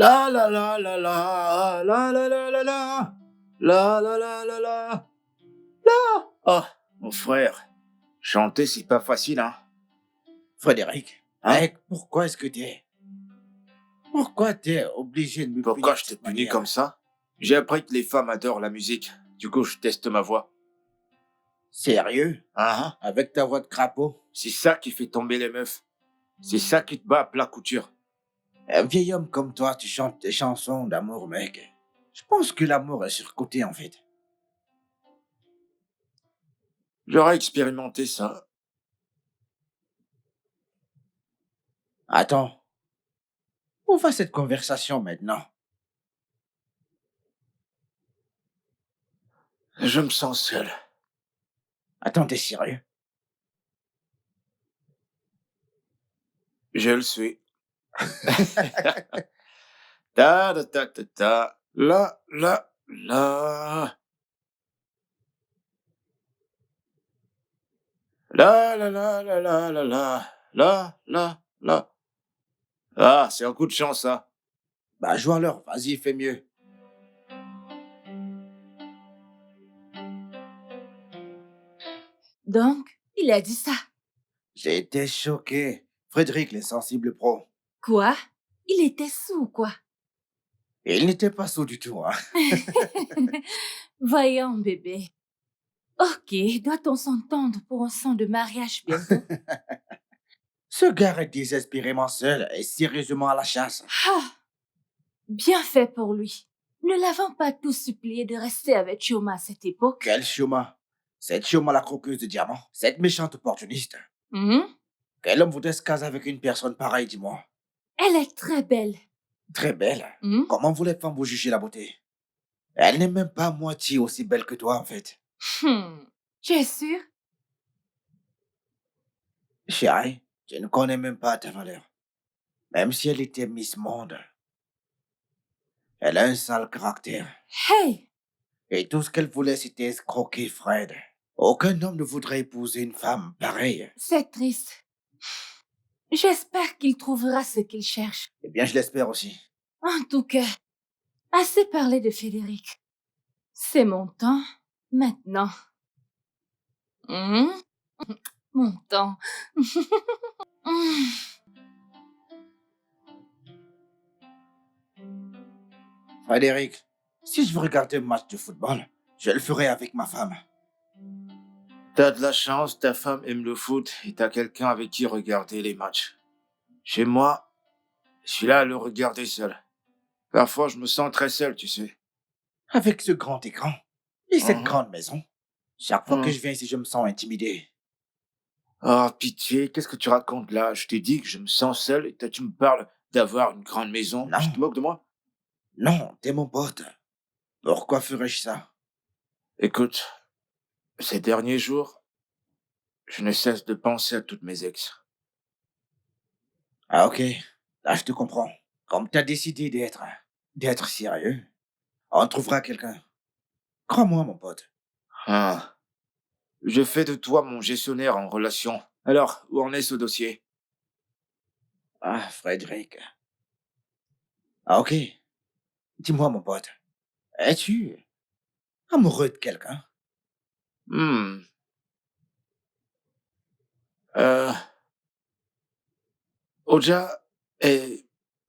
La la la la la, la la la la la, la la la la la, la. Oh, mon frère, chanter c'est pas facile, hein? Frédéric, Hein? mec, pourquoi t'es obligé de me Pourquoi punir de je t'ai cette puni comme manière? ça? J'ai appris que les femmes adorent la musique. Du coup, je teste ma voix. Sérieux? Hein? Avec ta voix de crapaud? C'est ça qui fait tomber les meufs. C'est ça qui te bat à plat couture. Un vieil homme comme toi, tu chantes des chansons d'amour, mec. Je pense que l'amour est surcoté, en fait. J'aurais expérimenté ça. Attends, où va cette conversation maintenant? Je me sens seul. Attends, t'es sérieux? Je le suis. Ta ta ta ta ta. La la la. La la la la la la la. La la la. Ah, c'est un coup de chance, ça. Bah, joue alors, vas-y, fais mieux. Donc, il a dit ça. J'ai été choqué. Frédéric, les sensibles pro. Quoi? Il était sous, quoi? Et il n'était pas sot du tout, hein. Voyons, bébé. Ok, doit-on s'entendre pour un son de mariage bientôt? Ce gars est désespérément seul et sérieusement à la chasse. Ah, bien fait pour lui. Ne l'avons pas tous supplié de rester avec Choma à cette époque? Quel Chioma? Cette Chioma la croqueuse de diamants? Cette méchante opportuniste? Hmm? Quel homme voudrait se caser avec une personne pareille, dis-moi? Elle est très belle. Très belle. Hmm? Comment vous les femmes vous jugez la beauté? Elle n'est même pas à moitié aussi belle que toi, en fait. Tu es sûr? Chérie, je ne connais même pas ta valeur. Même si elle était Miss Monde. Elle a un sale caractère. Hey! Et tout ce qu'elle voulait, c'était escroquer Fred. Aucun homme ne voudrait épouser une femme pareille. C'est triste. J'espère qu'il trouvera ce qu'il cherche. Eh bien, je l'espère aussi. En tout cas, assez parlé de Frédéric. C'est mon temps, maintenant. Hmm? Mon temps. Frédéric, si je veux regarder un match de football, je le ferai avec ma femme. T'as de la chance, ta femme aime le foot et t'as quelqu'un avec qui regarder les matchs. Chez moi, je suis là à le regarder seul. Parfois, je me sens très seul, tu sais. Avec ce grand écran et cette Mhm. grande maison. Chaque fois que Mhm. je viens ici, je me sens intimidé. Ah, pitié, qu'est-ce que tu racontes là? Je t'ai dit que je me sens seul et toi tu me parles d'avoir une grande maison. Tu Non, te moques de moi? non, t'es mon pote. Pourquoi ferais-je ça? Écoute, ces derniers jours, je ne cesse de penser à toutes mes ex. Ah ok, là je te comprends. Comme t'as décidé d'être sérieux, on trouvera quelqu'un. Crois-moi, mon pote. Ah, je fais de toi mon gestionnaire en relation. Alors, où en est ce dossier? Ah, Frédéric. Ah ok, dis-moi, mon pote. Es-tu amoureux de quelqu'un? Hmm. Euh, Oja est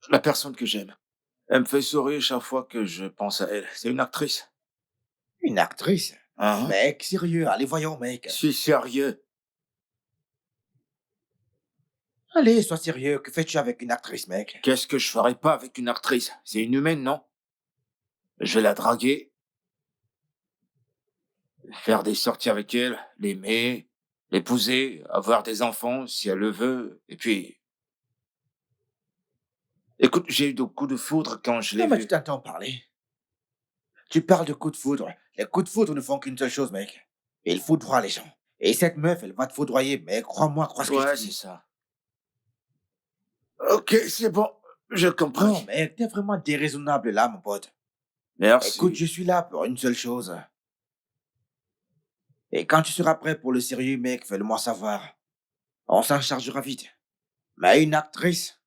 la personne que j'aime. Elle me fait sourire chaque fois que je pense à elle. C'est une actrice. Une actrice? Hein? Mec, sérieux, allez, voyons, mec. Je suis sérieux. Allez, sois sérieux, que fais-tu avec une actrice, mec? Qu'est-ce que je ferais pas avec une actrice? C'est une humaine, non? Je vais la draguer, faire des sorties avec elle, l'aimer, l'épouser, avoir des enfants si elle le veut. Et puis, écoute, j'ai eu de coups de foudre quand je l'ai Non, mais tu vue. t'entends parler. Tu parles de coups de foudre. Les coups de foudre ne font qu'une seule chose, mec. Ils foudroient les gens. Et cette meuf, elle va te foudroyer, mais crois-moi, crois ce que je te Ouais, c'est dis. ça. Ok, c'est bon, je Non, compris. mec, t'es vraiment déraisonnable là, mon pote. Écoute, je Merci. suis là pour une seule chose. Et quand tu seras prêt pour le sérieux, mec, fais-le-moi savoir. On s'en chargera vite. Mais une actrice?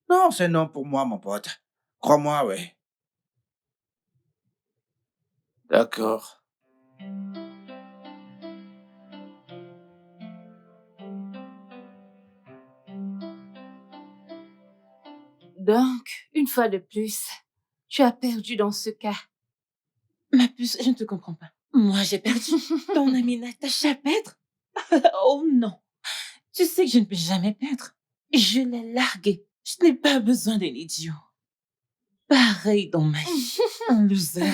Non, c'est non pour moi, mon pote. Crois-moi, ouais. D'accord. Donc, une fois de plus, tu as perdu dans ce cas. Ma puce, je ne te comprends pas. Moi, j'ai perdu. Ton amie Natacha perdre? Oh non. Tu sais que je ne peux jamais perdre. Je l'ai largué. Je n'ai pas besoin d'un idiot. Pareil dans ma vie. Un loser.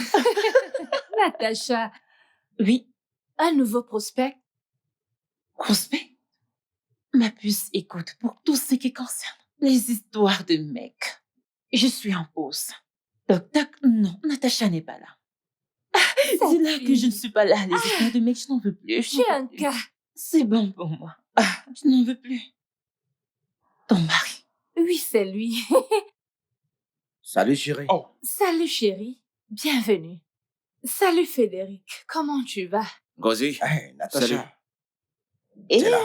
Natacha, Oui, un nouveau prospect? prospect. Ma puce, écoute, pour tout ce qui concerne les histoires de mecs, je suis en pause. Toc, toc, non, Natacha n'est pas là. C'est là que je ne suis pas là. Les histoires de mecs, je n'en veux plus. Je n'en J'ai veux un plus. cas. C'est bon pour moi. Je n'en veux plus. Ton mari. Oui, c'est lui. Salut, chérie. Oh, Salut chérie, bienvenue. Salut Frédéric, comment tu vas? Gozi, Hey, salut. Natacha. et T'es là.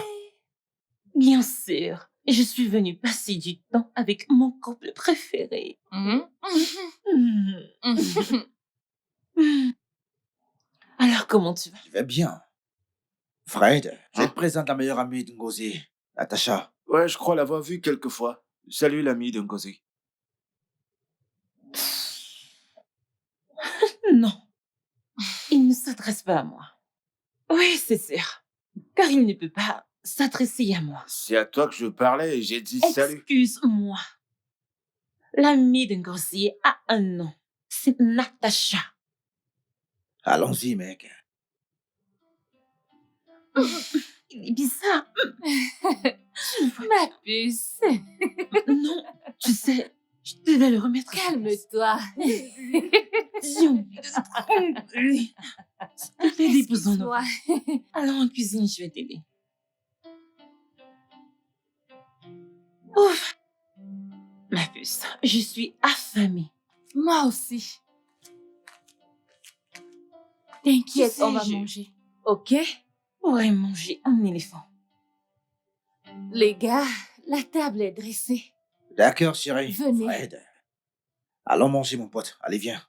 bien sûr, je suis venue passer du temps avec mon couple préféré. Mhm. Hmm. Hmm. Alors, comment tu vas? Je vais bien. Fred, je Hein? te présente la meilleure amie de Ngozi, Natacha. Ouais, je crois l'avoir vu quelques fois. Salut l'ami de Ngozi. Non, il ne s'adresse pas à moi. Oui, c'est sûr, car il ne peut pas s'adresser à moi. C'est à toi que je parlais et j'ai dit salut. Excuse-moi. L'ami de Ngozi a un nom. C'est Natacha. Allons-y, mec. Il est bizarre. Tu vois- Ma puce, Non, tu sais, je devais le remettre. à sa place. calme-toi. Dieu, oui. S'il te plaît, déposons-nous. Excuse-moi. Allons en cuisine, je vais t'aider. Ouf, ma puce, je suis affamée. Moi aussi. T'inquiète, Tu sais, on va je- manger. Ok? Ouais, manger un éléphant. Les gars, la table est dressée. D'accord, chérie. Venez. Fred. Allons manger, mon pote. Allez, viens.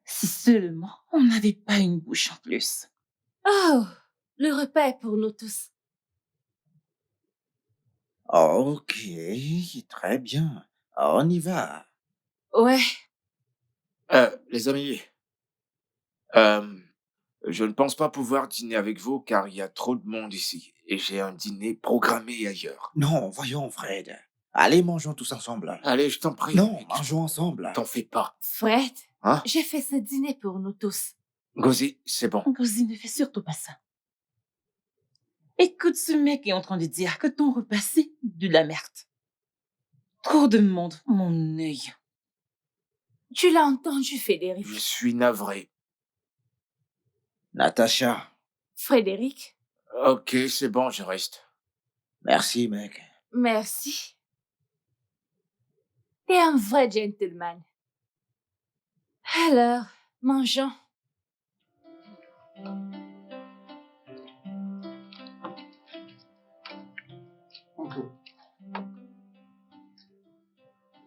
Si seulement on n'avait pas une bouche en plus. Oh, le repas est pour nous tous. Ok, très bien. On y va. Ouais, Les amis, euh, je ne pense pas pouvoir dîner avec vous car il y a trop de monde ici et j'ai un dîner programmé ailleurs. Non, voyons, Fred. Allez, mangeons tous ensemble. Allez, je t'en prie. Non, mec, mangeons ensemble. T'en fais pas. Fred, Hein? j'ai fait ce dîner pour nous tous. Gozi, c'est bon. Ngozi ne fait surtout pas ça. Écoute, ce mec est en train de dire que ton repas, c'est de la merde. Trop de monde, mon œil. Tu l'as entendu, Frédéric. Je suis navré. Natacha. Frédéric, Ok, c'est bon, je reste. Merci, mec. merci. T'es un vrai gentleman. Alors, mangeons.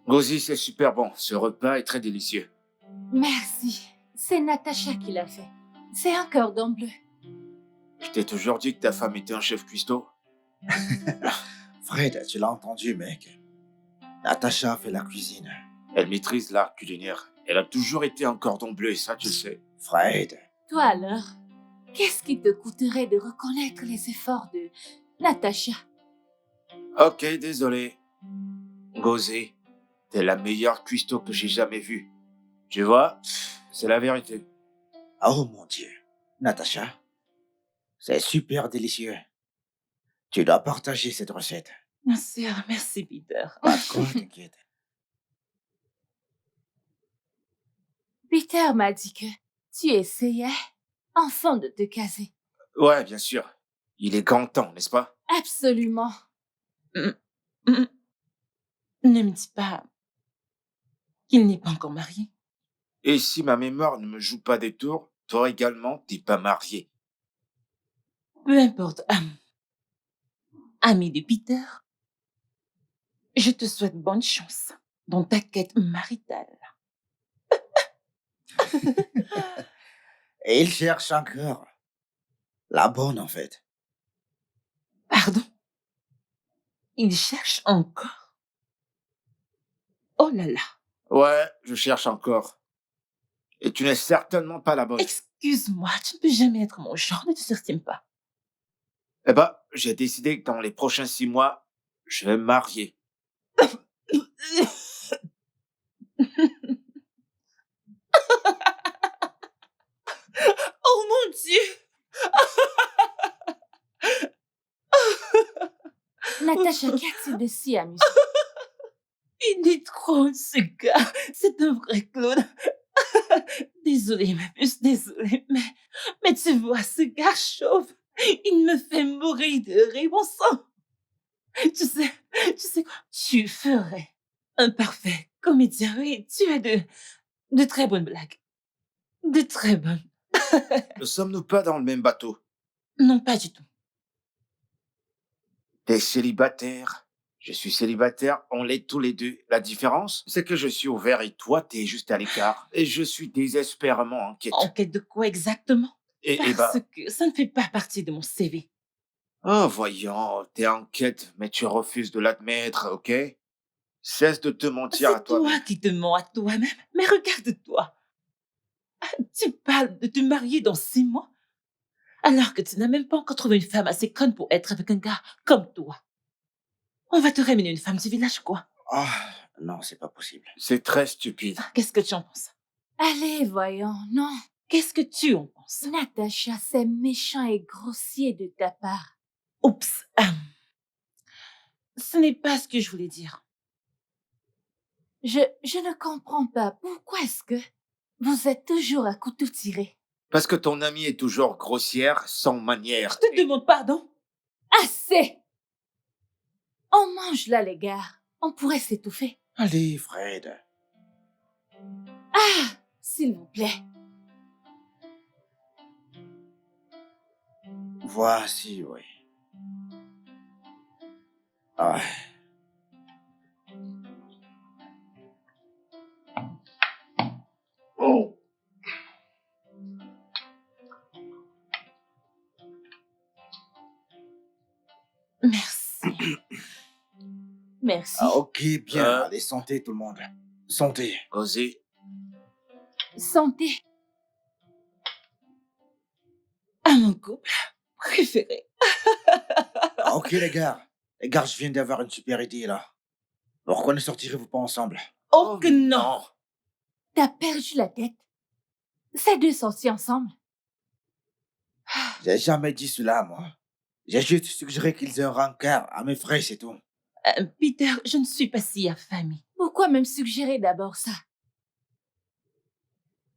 Gozi, c'est super bon. Ce repas est très délicieux. Merci. C'est Natacha qui l'a fait. C'est un cordon bleu. Je t'ai toujours dit que ta femme était un chef cuistot. Fred, tu l'as entendu, mec. Natacha fait la cuisine. Elle maîtrise l'art culinaire. Elle a toujours été un cordon bleu et ça, tu le sais. Fred. Toi alors, qu'est-ce qui te coûterait de reconnaître les efforts de Natacha? Ok, désolé. Gozi, t'es la meilleure cuistot que j'ai jamais vue. Tu vois, c'est la vérité. Oh mon Dieu. Natacha. C'est super délicieux. Tu dois partager cette recette. Bien sûr, merci Peter. Pas de quoi, t'inquiète. Peter m'a dit que tu essayais enfin de te caser. Ouais, bien sûr. Il est grand temps, n'est-ce pas? Absolument. Mm, mm. Ne me dis pas qu'il n'est pas encore marié. Et si ma mémoire ne me joue pas des tours, toi également, t'es pas marié. Peu importe, ami de Peter, Je te souhaite bonne chance dans ta quête maritale. Et il cherche encore. La bonne, en fait. Pardon? Il cherche encore? Oh là là! Ouais, je cherche encore. Et tu n'es certainement pas la bonne. Excuse-moi, tu ne peux jamais être mon genre, ne te surestime pas. Eh ben, j'ai décidé que dans les prochains 6 mois, je vais me marier. Oh mon Dieu! Natacha, qu'as-tu de si amusant? Il est trop, ce gars. C'est un vrai clown. Désolée, ma puce, désolée, mais tu vois, ce gars chauve, il me fait mourir de rire, bon sang. Tu sais quoi? Tu ferais un parfait comédien, oui, tu as de très bonnes blagues. De très bonnes. Ne sommes-nous pas dans le même bateau? Non, pas du tout. T'es célibataire. Je suis célibataire, on l'est tous les deux. La différence, c'est que je suis ouvert et toi, t'es juste à l'écart. Et je suis désespérément en quête. En quête de quoi exactement? Et Parce bah, que ça ne fait pas partie de mon CV. oh voyons, t'es en quête, mais tu refuses de l'admettre, ok? Cesse de te mentir à C'est toi toi-même. qui te mens à toi-même. Mais regarde-toi. Tu parles de te marier dans 6 mois, alors que tu n'as même pas encore trouvé une femme assez conne pour être avec un gars comme toi. On va te ramener une femme du village, quoi. Ah, non, c'est pas possible. C'est très stupide. Qu'est-ce que tu en penses? Allez, voyons, non. Qu'est-ce que tu en penses? Natacha, c'est méchant et grossier de ta part. Oups. Ce n'est pas ce que je voulais dire. Je ne comprends pas. Pourquoi est-ce que vous êtes toujours à couteau tiré? Parce que ton amie est toujours grossière, sans manière. Je te demande pardon. Assez! On mange là, les gars. On pourrait s'étouffer. Allez, Fred. Ah, s'il vous plaît. Voici, oui. Ah, Merci. Merci. ok, bien. Euh. Allez, santé, tout le monde. Santé. Osez. Santé. À mon couple préféré. Ok, les gars. Les gars, je viens d'avoir une super idée, là. Pourquoi ne sortirez-vous pas ensemble? Oh que non. T'as perdu la tête. Ces deux sortis ensemble. J'ai jamais dit cela, moi. J'ai juste suggéré qu'ils aient un rencard à mes frais, c'est tout. Peter, je ne suis pas si affamée. Pourquoi même suggérer d'abord ça?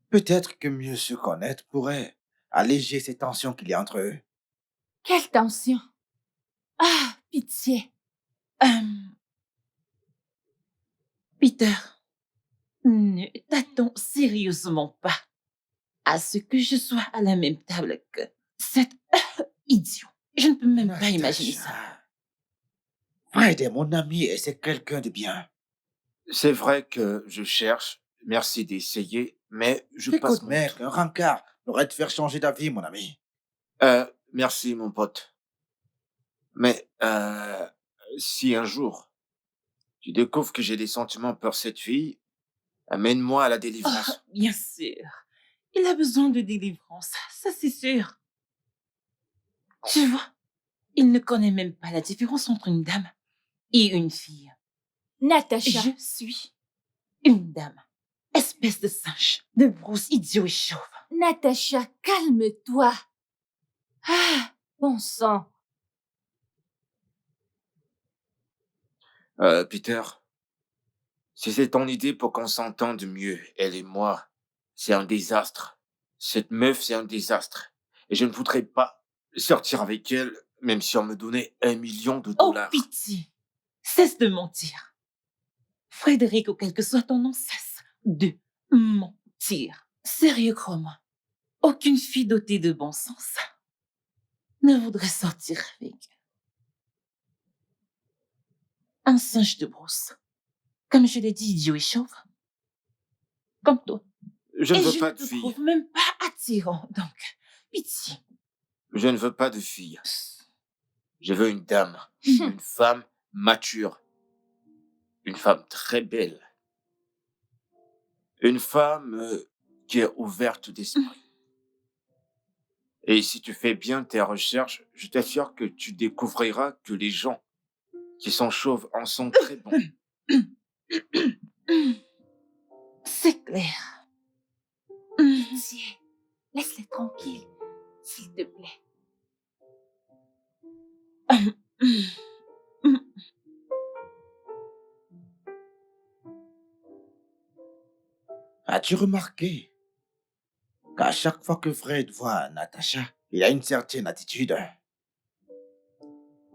Peut-être que mieux se connaître pourrait alléger ces tensions qu'il y a entre eux. Quelle tension. Ah, pitié. Peter, ne t'attends sérieusement pas à ce que je sois à la même table que cet idiot. Je ne peux même pas imaginer ça. Fred est mon ami et c'est quelqu'un de bien. C'est vrai que je cherche. Merci d'essayer, mais je passe Écoute, mon mec, un rencard pourrait te faire changer d'avis, mon ami. Merci, mon pote. Mais si un jour tu découvres que j'ai des sentiments pour cette fille, amène-moi à la délivrance. Bien sûr. Il a besoin de délivrance, ça c'est sûr. Tu vois, il ne connaît même pas la différence entre une dame et une fille. Natacha. Je suis une dame. Espèce de singe, de brousse idiot et chauve. Natacha, calme-toi. Ah, bon sang. Peter, si c'est ton idée pour qu'on s'entende mieux, elle et moi, c'est un désastre. Cette meuf, c'est un désastre. Et je ne voudrais pas sortir avec elle, même si on me donnait $1 million. Oh, pitié. Cesse de mentir. Frédéric, ou quel que soit ton nom, cesse de mentir. Sérieux, crois-moi. Aucune fille dotée de bon sens ne voudrait sortir avec. Un singe de brousse. Comme je l'ai dit, idiot et chauve. Comme toi. Je ne Et veux je pas ne de te fille. trouve même pas attirant, donc. Pitié. Je ne veux pas de fille. Je veux une dame, une femme mature, une femme très belle, une femme qui est ouverte d'esprit. Et si tu fais bien tes recherches, je t'assure que tu découvriras que les gens qui sont chauves en sont très bons. C'est clair. Pitié, laisse-les tranquilles, s'il te plaît. As-tu remarqué qu'à chaque fois que Fred voit Natacha, il a une certaine attitude?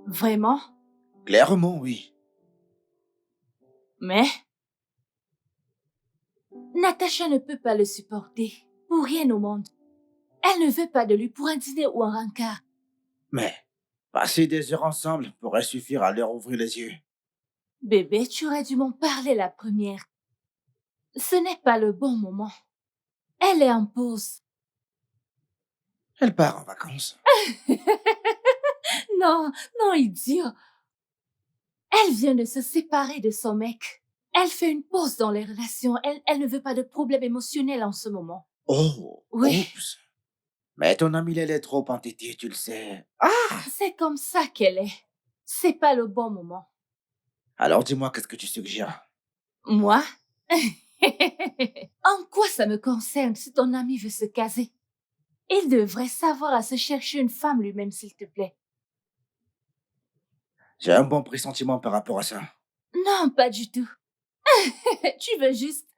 Vraiment? Clairement, oui. Mais Natacha ne peut pas le supporter, pour rien au monde. Elle ne veut pas de lui pour un dîner ou un rencard. Mais passer des heures ensemble pourrait suffire à leur ouvrir les yeux. Bébé, tu aurais dû m'en parler la première. Ce n'est pas le bon moment. Elle est en pause. Elle part en vacances. Non, non, idiot. Elle vient de se séparer de son mec. Elle fait une pause dans les relations. Elle ne veut pas de problème émotionnel en ce moment. Oh, Oui. oups. Mais ton amie, elle est trop entêtée, tu le sais. C'est comme ça qu'elle est. C'est pas le bon moment. Alors dis-moi, qu'est-ce que tu suggères? Moi? En quoi ça me concerne si ton ami veut se caser? Il devrait savoir à se chercher une femme lui-même, s'il te plaît. J'ai un bon pressentiment par rapport à ça. Non, pas du tout. Tu veux juste...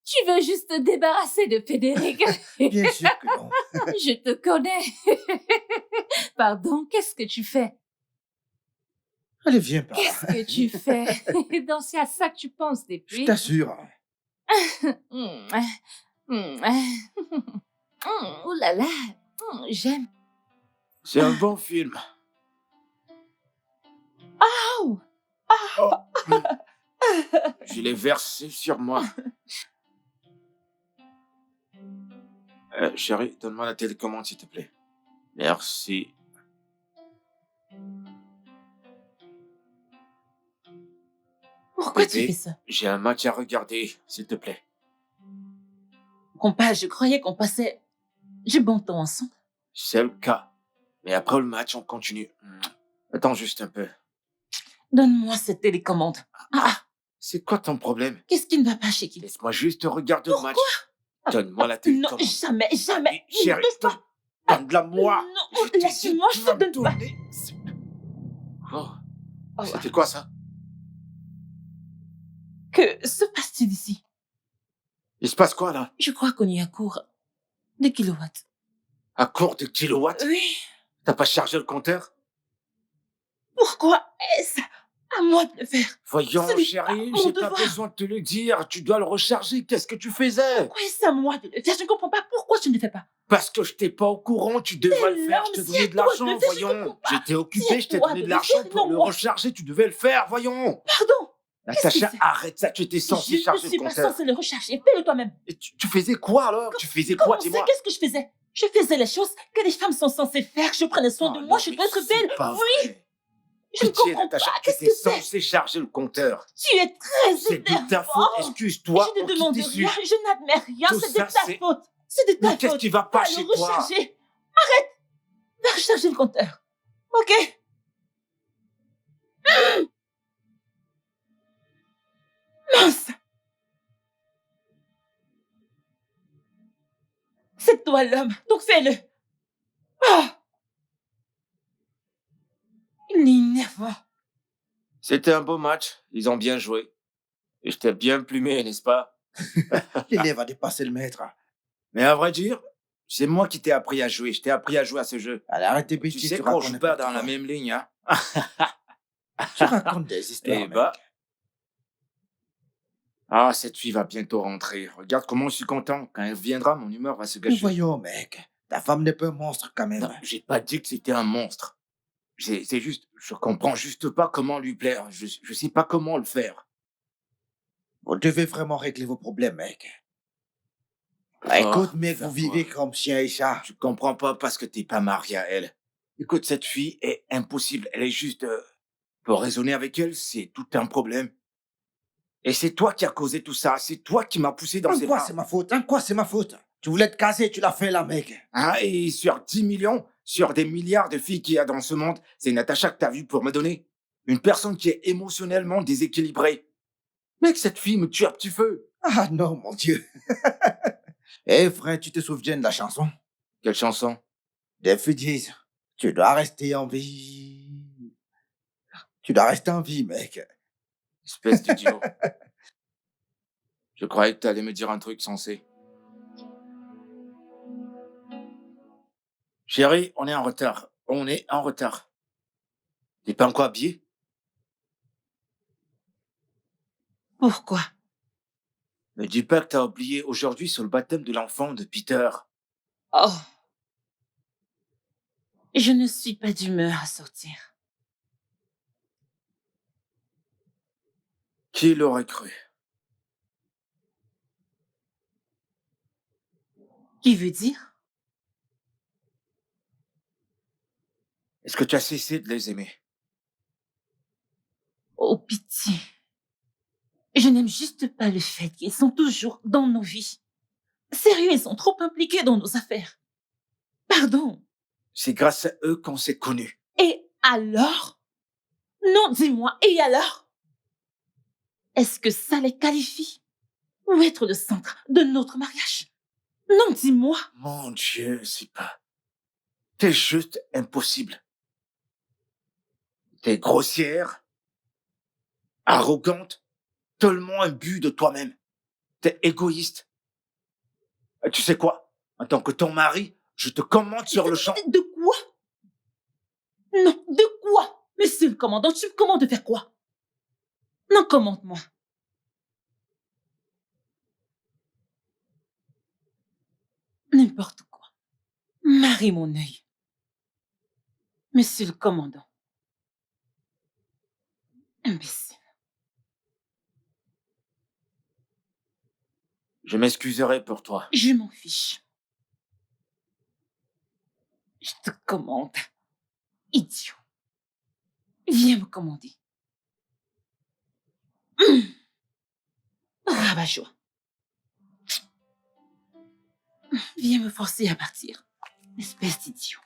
Tu veux juste te débarrasser de Frédéric. Bien sûr que non. Je te connais. Pardon, qu'est-ce que tu fais? Allez, viens par là. Qu'est-ce que tu fais? Donc c'est à ça que tu penses Je depuis? t'assure. Oh là là, j'aime. C'est un bon film. Oh! Oh, je l'ai versé sur moi. Chérie, donne-moi la télécommande, s'il te plaît. Merci. Pourquoi tu Bébé, fais ça? j'ai un match à regarder, s'il te plaît. Compas, je croyais qu'on passait du bon temps ensemble. C'est le cas. Mais après le match, on continue. Attends juste un peu. Donne-moi cette télécommande. Ah, C'est quoi ton problème? qu'est-ce qui ne va pas chez qui? Laisse-moi juste regarder le match. Donne-moi la Non, télécommande. jamais, jamais. Chérie, Ne touche pas. donne-la-moi. Non, Je t'ai dit, laisse-moi, tu je vas te me donne pas. donner. Oh, Oh, c'était quoi ça? que se passe-t-il ici? Il se passe quoi là? Je crois qu'on y a court des kilowatts. À court de kilowatts? Oui. T'as pas chargé le compteur? Pourquoi est-ce à moi de le faire? Voyons, Ce n'est chérie, pas mon j'ai pas devoir. besoin de te le dire. Tu dois le recharger. Qu'est-ce que tu faisais? Pourquoi est-ce à moi de le faire? Je ne comprends pas pourquoi tu ne le fais pas. Parce que je t'ai pas au courant. Tu devrais le faire. Je t'ai l'homme, donné c'est de à toi de l'argent, le faire, je voyons. comprends pas. J'étais occupé, C'est je t'ai toi donné de de le l'argent faire, pour non le moi. recharger. Tu devais le faire, voyons. Pardon. Natacha, c'est? arrête ça. Tu étais Je censé ne charger le suis pas compteur. censée le recharger. Fais-le toi-même. Et tu faisais quoi alors? Tu faisais quoi, Comment ça? dis-moi? Qu'est-ce que je faisais? Je faisais les choses que les femmes sont censées faire. Je prenais soin de Oh moi. non, Je mais dois être c'est belle. pas Oui. vrai. Je ne Pitié, comprends Natacha, pas. tu Qu'est-ce étais que c'est? censé charger le compteur. Tu es très C'est de ta énervant. faute. Excuse-toi. Je ne on quitte demande ici. rien. Je n'admets rien. Tout C'est de ça, ta c'est- faute. C'est de ta Mais faute. qu'est-ce qui va pas Va chez le toi? recharger. Arrête. Va recharger le compteur. Ok? Mince. C'est toi l'homme. Donc fais-le. Ah. Il est énervant. C'était un beau match. Ils ont bien joué. Et je t'ai bien plumé, n'est-ce pas? L'élève a dépassé le maître. Mais à vrai dire, c'est moi qui t'ai appris à jouer. Je t'ai appris à jouer à ce jeu. Allez, arrête tes Tu bêtises, sais tu qu'on racontes joue pas n'importe dans la quoi. même ligne, hein? Tu racontes des histoires, Eh mec. bah. Ah, cette fille va bientôt rentrer. Regarde comment je suis content. Quand elle viendra, mon humeur va se Mais gâcher. voyons, mec. Ta femme n'est pas un monstre quand même. Non, j'ai pas dit que c'était un monstre. C'est juste, je comprends juste pas comment lui plaire. Je sais pas comment le faire. Vous devez vraiment régler vos problèmes, mec. Oh, Écoute, mec, faire vous vivez quoi? comme chien et chat. Je comprends pas parce que t'es pas marié à elle. Écoute, cette fille est impossible. Elle est juste... pour raisonner avec elle, c'est tout un problème. Et c'est toi qui as causé tout ça. C'est toi qui m'as poussé dans En ses quoi bras. c'est ma faute? En quoi c'est ma faute? Tu voulais te caser, tu l'as fait là, mec. Hein, et sur 10 millions, sur des milliards de filles qu'il y a dans ce monde, c'est Natacha que t'as vu pour me donner. Une personne qui est émotionnellement déséquilibrée. Mec, cette fille me tue à petit feu. Ah non, mon Dieu. Eh frère, tu te souviens de la chanson? Quelle chanson? Des filles disent, tu dois rester en vie. Tu dois rester en vie, mec. Espèce d'idiot. Je croyais que t'allais me dire un truc sensé. Chérie, on est en retard. On est en retard. T'es pas encore habillé? Pourquoi? Ne dis pas que t'as oublié aujourd'hui sur le baptême de l'enfant de Peter. Oh, je ne suis pas d'humeur à sortir. Qui l'aurait cru? Qui veut dire? Est-ce que tu as cessé de les aimer? Oh, pitié. Je n'aime juste pas le fait qu'ils sont toujours dans nos vies. Sérieux, ils sont trop impliqués dans nos affaires. Pardon. C'est grâce à eux qu'on s'est connus. Et alors? Non, dis-moi, et alors? Est-ce que ça les qualifie? Ou être le centre de notre mariage? Non, dis-moi. Mon Dieu, c'est pas... T'es juste impossible. T'es grossière, arrogante, tellement imbu de toi-même. T'es égoïste. Et tu sais quoi? En tant que ton mari, je te commande sur le champ. De quoi? Non, de quoi? Monsieur le commandant, tu me commandes de faire quoi? Non, commande-moi. N'importe quoi. Marie mon œil. Monsieur le commandant. Imbécile. Je m'excuserai pour toi. Je m'en fiche. Je te commande. Idiot. Viens me commander. Rabat-joie. Viens me forcer à partir. Espèce d'idiot.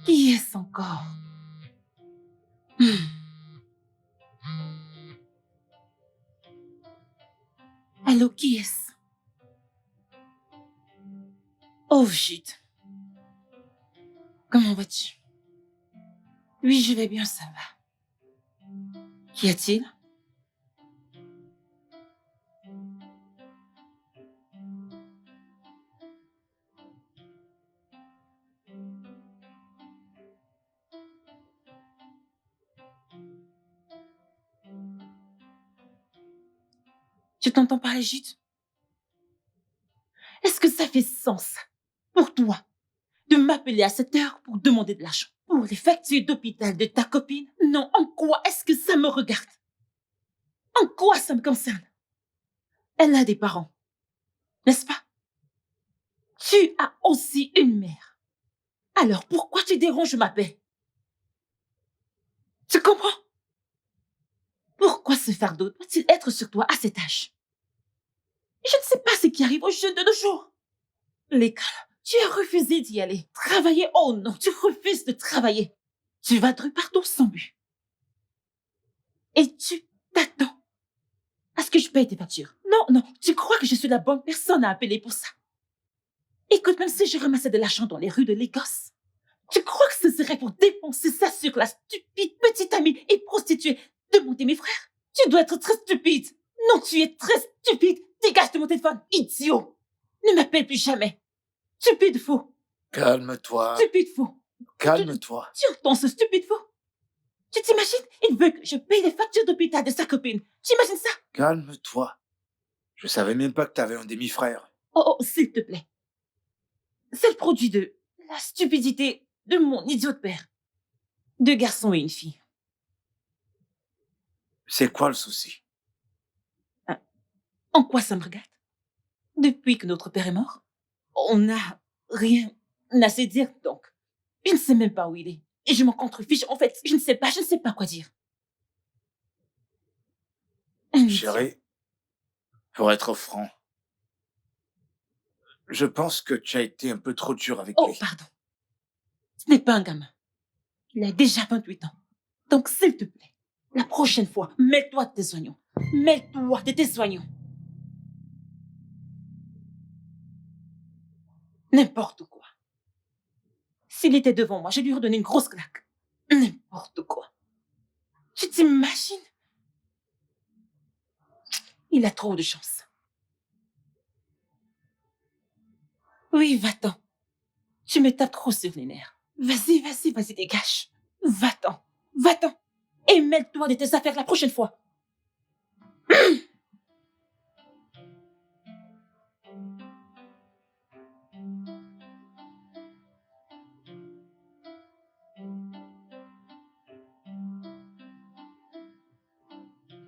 Qui est-ce encore? Allô, qui est-ce? Oh, shit. Comment vas-tu? Oui, je vais bien, ça va. Qu'y a-t-il? Tu t'entends parler, Jute? Est-ce que ça fait sens pour toi de m'appeler à cette heure pour demander de l'argent pour les factures d'hôpital de ta copine? Non, en quoi est-ce que ça me regarde? En quoi ça me concerne? Elle a des parents, n'est-ce pas? Tu as aussi une mère. Alors pourquoi tu déranges ma paix? Tu comprends? Pourquoi ce fardeau doit-il être sur toi à cet âge? Je ne sais pas ce qui arrive aux jeunes de nos jours. L'école, tu as refusé d'y aller. Travailler, oh non, tu refuses de travailler. Tu vadrouilles partout sans but. Et tu t'attends à ce que je paye tes factures. Non, non, tu crois que je suis la bonne personne à appeler pour ça? Écoute, même si je ramassais de l'argent dans les rues de l'Écosse, tu crois que ce serait pour dépenser ça sur la stupide petite amie et prostituée de mon demi-frère? Tu dois être très stupide. Non, tu es très stupide. Dégage de mon téléphone, idiot. Ne m'appelle plus jamais. Stupide fou. Calme-toi. Stupide fou. Calme-toi. Tu entends ce stupide fou? Tu t'imagines? Il veut que je paye les factures d'hôpital de sa copine. T'imagines ça? Calme-toi. Je savais même pas que t'avais un demi-frère. Oh, oh, s'il te plaît. C'est le produit de la stupidité de mon idiot de père. 2 garçons et une fille. C'est quoi le souci? En quoi ça me regarde? Depuis que notre père est mort, on n'a rien à se dire, donc. Je ne sais même pas où il est. Et je m'en contrefiche. En fait, je ne sais pas quoi dire. Un idiot. Chérie, pour être franc, je pense que tu as été un peu trop dur avec Oh, lui. pardon. Ce n'est pas un gamin. Il a déjà 28 ans. Donc, s'il te plaît, la prochaine fois, mêle-toi de tes soignants. Mêle-toi de tes soignants. N'importe quoi. S'il était devant moi, je lui aurais donné une grosse claque. N'importe quoi. Tu t'imagines? Il a trop de chance. Oui, va-t'en. Tu me tapes trop sur les nerfs. Vas-y, dégage. Va-t'en. Et mêle-toi de tes affaires la prochaine fois.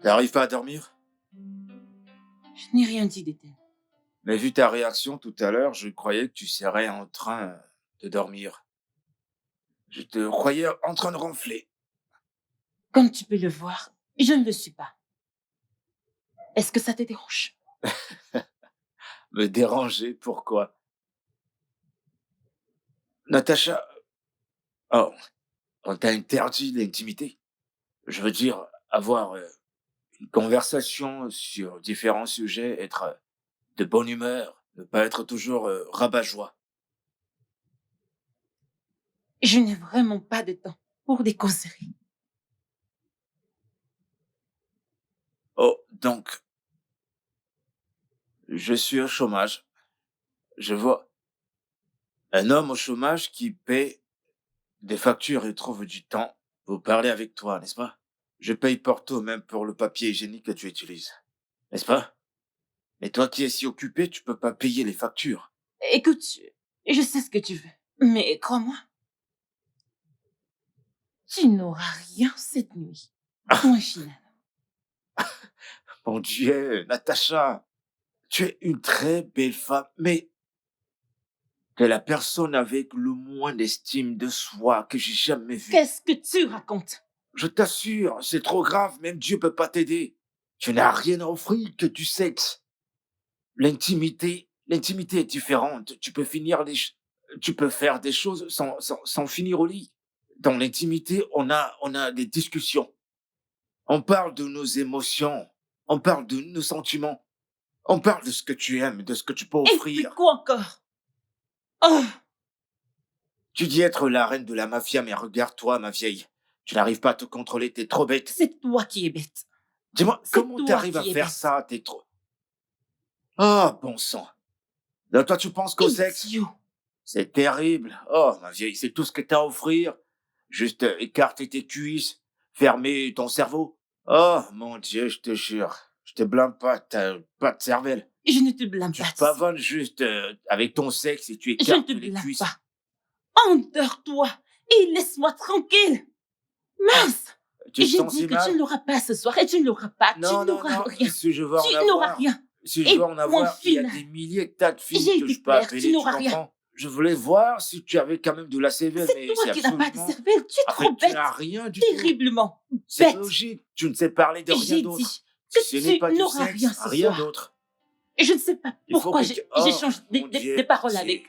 T'arrives pas à dormir? Je n'ai rien dit, Détel. Mais vu ta réaction tout à l'heure, je croyais que tu serais en train de dormir. Je te croyais en train de ronfler. Comme tu peux le voir, je ne le suis pas. Est-ce que ça te dérange? Me déranger, pourquoi? Natacha, oh, on t'a interdit l'intimité. Je veux dire, avoir une conversation sur différents sujets, être de bonne humeur, ne pas être toujours rabat-joie. Je n'ai vraiment pas de temps pour des causeries. Oh, donc, je suis au chômage. Je vois un homme au chômage qui paie des factures et trouve du temps pour parler avec toi, n'est-ce pas? Je paye Porto même pour le papier hygiénique que tu utilises, n'est-ce pas? Mais toi qui es si occupé, tu peux pas payer les factures. Écoute, je sais ce que tu veux, mais crois-moi, tu n'auras rien cette nuit. Point final. Mon Dieu, Natacha, tu es une très belle femme, mais t'es la personne avec le moins d'estime de soi que j'ai jamais vue. Qu'est-ce que tu racontes? Je t'assure, c'est trop grave, même Dieu peut pas t'aider. Tu n'as rien à offrir que du sexe. L'intimité est différente. Tu peux faire des choses sans finir au lit. Dans l'intimité, on a des discussions. On parle de nos émotions. On parle de nos sentiments. On parle de ce que tu aimes, de ce que tu peux Et puis offrir. quoi encore? Oh, Tu dis être la reine de la mafia, mais regarde-toi, ma vieille. Tu n'arrives pas à te contrôler, t'es trop bête. c'est toi qui es bête. Dis-moi, C'est comment toi t'arrives à qui es faire bête. ça? T'es trop... Ah, bon sang. Donc toi, tu penses qu'au sexe? Idiot. C'est terrible. Oh, ma vieille, c'est tout ce que t'as à offrir. Juste écarter tes cuisses, fermer ton cerveau. Oh, mon Dieu, je te jure. Je te blâme pas, t'as pas de cervelle. Je ne te blâme Tu pas. Tissi. pavonnes juste avec ton sexe et tu Je ne écartes te les blâme cuisses. pas. Endors-toi et laisse-moi tranquille. Mince. Tu te J'ai sens dit si que mal? tu ne l'auras pas ce soir et tu ne l'auras pas. Non, tu non, n'auras non. rien. Si je veux en Tu n'auras avoir, rien. si je Et veux en point avoir, il y a final. des milliers de tas de filles J'ai que été je peux claire, appeler, tu tu n'auras rien. comprends? Je voulais voir si tu avais quand même de la cervelle, C'est mais toi c'est qui n'as pas de absolument... cervelle. Tu es En trop fait, tu bête. n'as rien du tout. Terriblement C'est bête. logique. Tu ne sais parler de rien J'ai d'autre. dit que Ce n'est pas tu du n'auras sexe, rien ce rien soir. d'autre. Et je ne sais pas Il faut pourquoi que tu... j'échange Oh, mon des Dieu, paroles pitié. avec.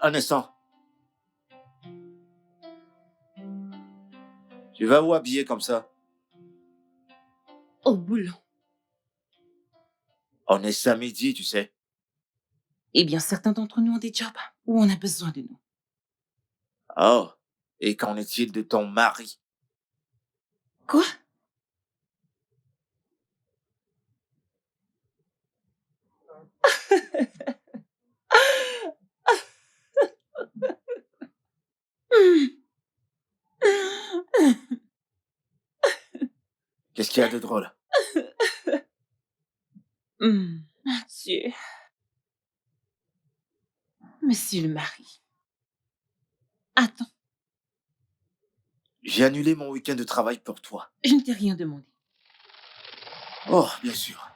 Un instant. Tu vas où habiller comme ça? Au boulot. On est samedi, tu sais. Eh bien, certains d'entre nous ont des jobs où on a besoin de nous. Oh. Et qu'en est-il de ton mari? Quoi? Qu'est-ce qu'il y a de drôle? Mon Dieu. Monsieur le mari. Attends, J'ai annulé mon week-end de travail pour toi. je ne t'ai rien demandé. Oh, bien sûr.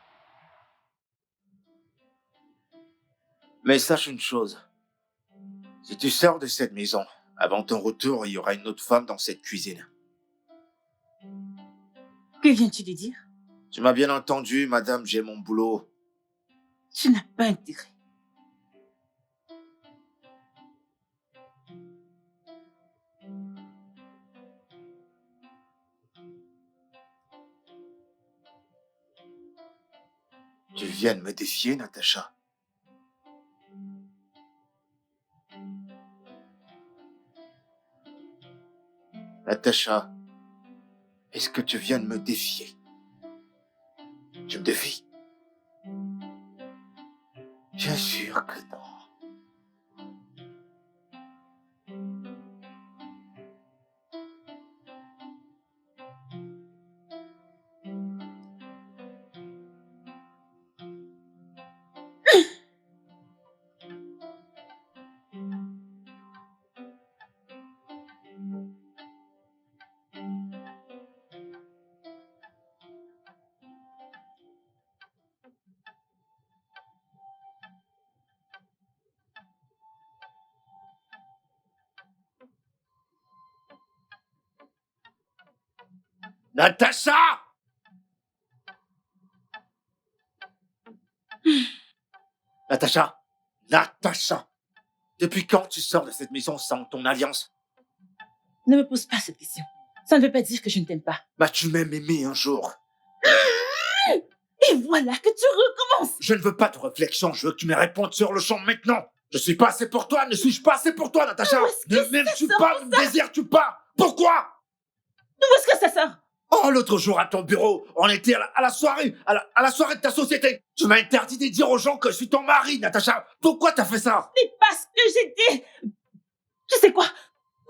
Mais sache une chose. Si tu sors de cette maison, avant ton retour, il y aura une autre femme dans cette cuisine. Que viens-tu de dire? Tu m'as bien entendu, madame, j'ai mon boulot. Tu n'as pas intérêt. Tu viens de me défier, Natacha. Natacha, est-ce que tu viens de me défier? Tu me défies? Bien sûr que non. Natacha! Natacha! Natacha! Depuis quand tu sors de cette maison sans ton alliance? Ne me pose pas cette question. Ça ne veut pas dire que je ne t'aime pas. M'as-tu même aimé un jour? Et voilà que tu recommences. Je ne veux pas de réflexion, je veux que tu me répondes sur le champ maintenant. Je suis pas assez pour toi, ne suis-je pas assez pour toi, Natacha? Où est-ce que Ne ça m'aimes-tu sort, pas, tout ne me désires-tu pas? Pourquoi? D'où est-ce que ça sort? Oh, l'autre jour à ton bureau, on était à la soirée, à la soirée de ta société. Tu m'as interdit de dire aux gens que je suis ton mari, Natacha. Pourquoi t'as fait ça? C'est parce que j'ai dit... Tu sais quoi?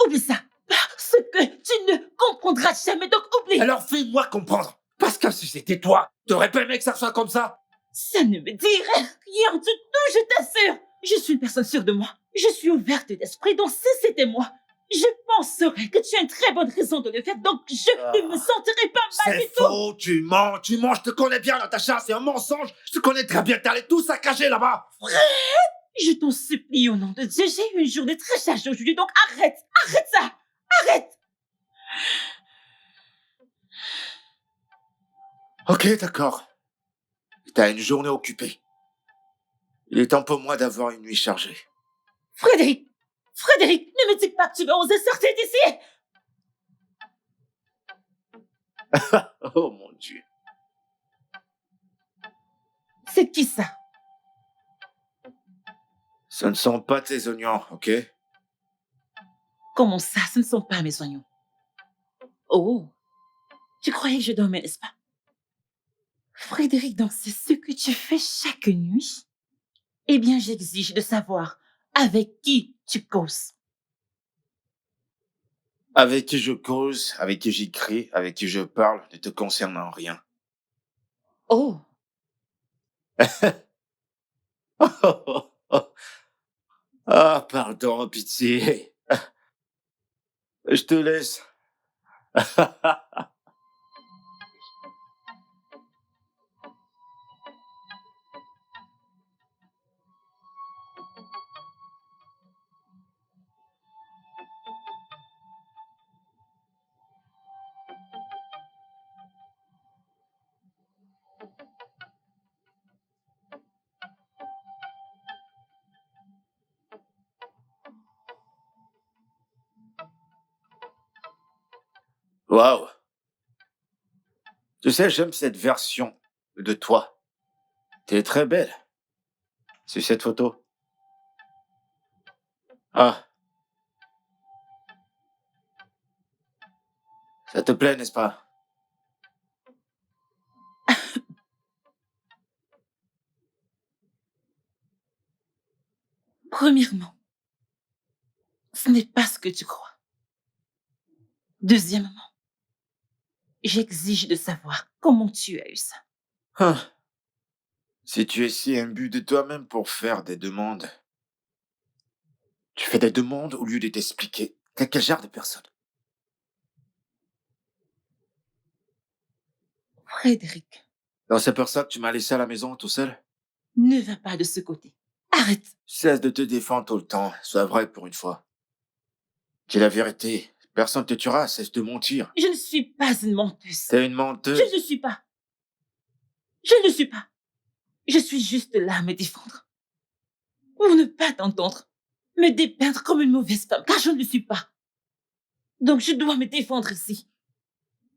Oublie ça. Parce que tu ne comprendras jamais, donc oublie. Alors fais-moi comprendre. Parce que si c'était toi, t'aurais pas aimé que ça soit comme ça? Ça ne me dirait rien du tout, je t'assure. Je suis une personne sûre de moi. Je suis ouverte d'esprit, donc si c'était moi, je penserais que tu as une très bonne raison de le faire, donc je ne me sentirais pas mal du C'est tout. faux, tu mens, je te connais bien, Natacha, c'est un mensonge. Je te connais très bien, t'allais tout saccager là-bas. Je t'en supplie au nom de Dieu, j'ai eu une journée très chargée aujourd'hui, donc arrête ça, arrête. Ok, d'accord. T'as une journée occupée. Il est temps pour moi d'avoir une nuit chargée. Frédéric, ne me dis pas que tu vas oser sortir d'ici. Oh mon Dieu. C'est qui ça? Ce ne sont pas tes oignons, ok? Comment ça, ce ne sont pas mes oignons? Oh, tu croyais que je dormais, n'est-ce pas? Frédéric, donc c'est ce que tu fais chaque nuit? Eh bien, j'exige de savoir avec qui tu causes. Avec qui je cause, avec qui j'écris, avec qui je parle, ne te concerne en rien. Oh, Ah, pardon, pitié. Je te laisse. Waouh. Tu sais, j'aime cette version de toi. T'es très belle. C'est cette photo. Ah, Ça te plaît, n'est-ce pas? Premièrement, ce n'est pas ce que tu crois. Deuxièmement, j'exige de savoir comment tu as eu ça. Hein. Si tu es si imbu de toi-même pour faire des demandes, tu fais des demandes au lieu de t'expliquer. T'es quel genre de personne? Frédéric, Donc c'est pour ça que tu m'as laissé à la maison tout seul? ne va pas de ce côté. Arrête. Cesse de te défendre tout le temps. Sois vrai pour une fois. Dis la vérité. Personne ne te tuera, cesse de mentir. Je ne suis pas une menteuse. T'es une Je menteuse. ne le suis pas. Je ne le suis pas. Je suis juste là à me défendre. Pour ne pas t'entendre. Me dépeindre comme une mauvaise femme, car je ne le suis pas. Donc je dois me défendre ici.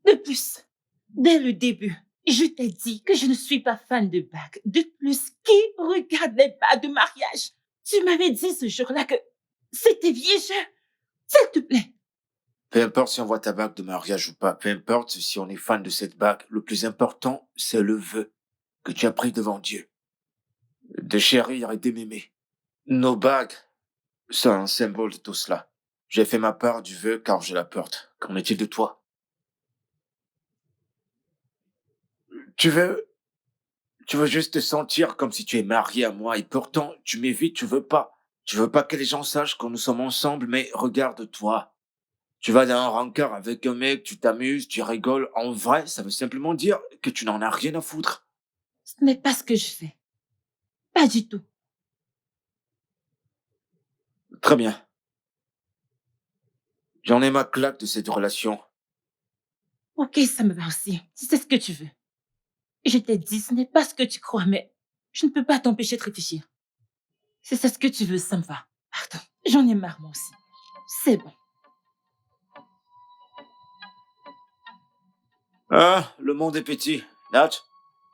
De plus, dès le début, je t'ai dit que je ne suis pas fan de bagues. De plus, qui regarde les bagues de mariage? Tu m'avais dit ce jour-là que c'était vieux. S'il te plaît. Peu importe si on voit ta bague de mariage ou pas, peu importe si on est fan de cette bague, le plus important, c'est le vœu que tu as pris devant Dieu. De chérir et d'aimer. Nos bagues sont un symbole de tout cela. J'ai fait ma part du vœu car je la porte. Qu'en est-il de toi? Tu veux juste te sentir comme si tu es marié à moi et pourtant tu m'évites, tu veux pas. Tu veux pas que les gens sachent que nous sommes ensemble, mais regarde-toi. Tu vas dans un rencard avec un mec, tu t'amuses, tu rigoles. En vrai, ça veut simplement dire que tu n'en as rien à foutre. Ce n'est pas ce que je fais. Pas du tout. Très bien. J'en ai ma claque de cette relation. Ok, ça me va aussi. Si c'est ce que tu veux. Je t'ai dit, ce n'est pas ce que tu crois, mais je ne peux pas t'empêcher de réfléchir. Si c'est ce que tu veux, ça me va. Pardon, j'en ai marre moi aussi. C'est bon. Ah, le monde est petit. Nat,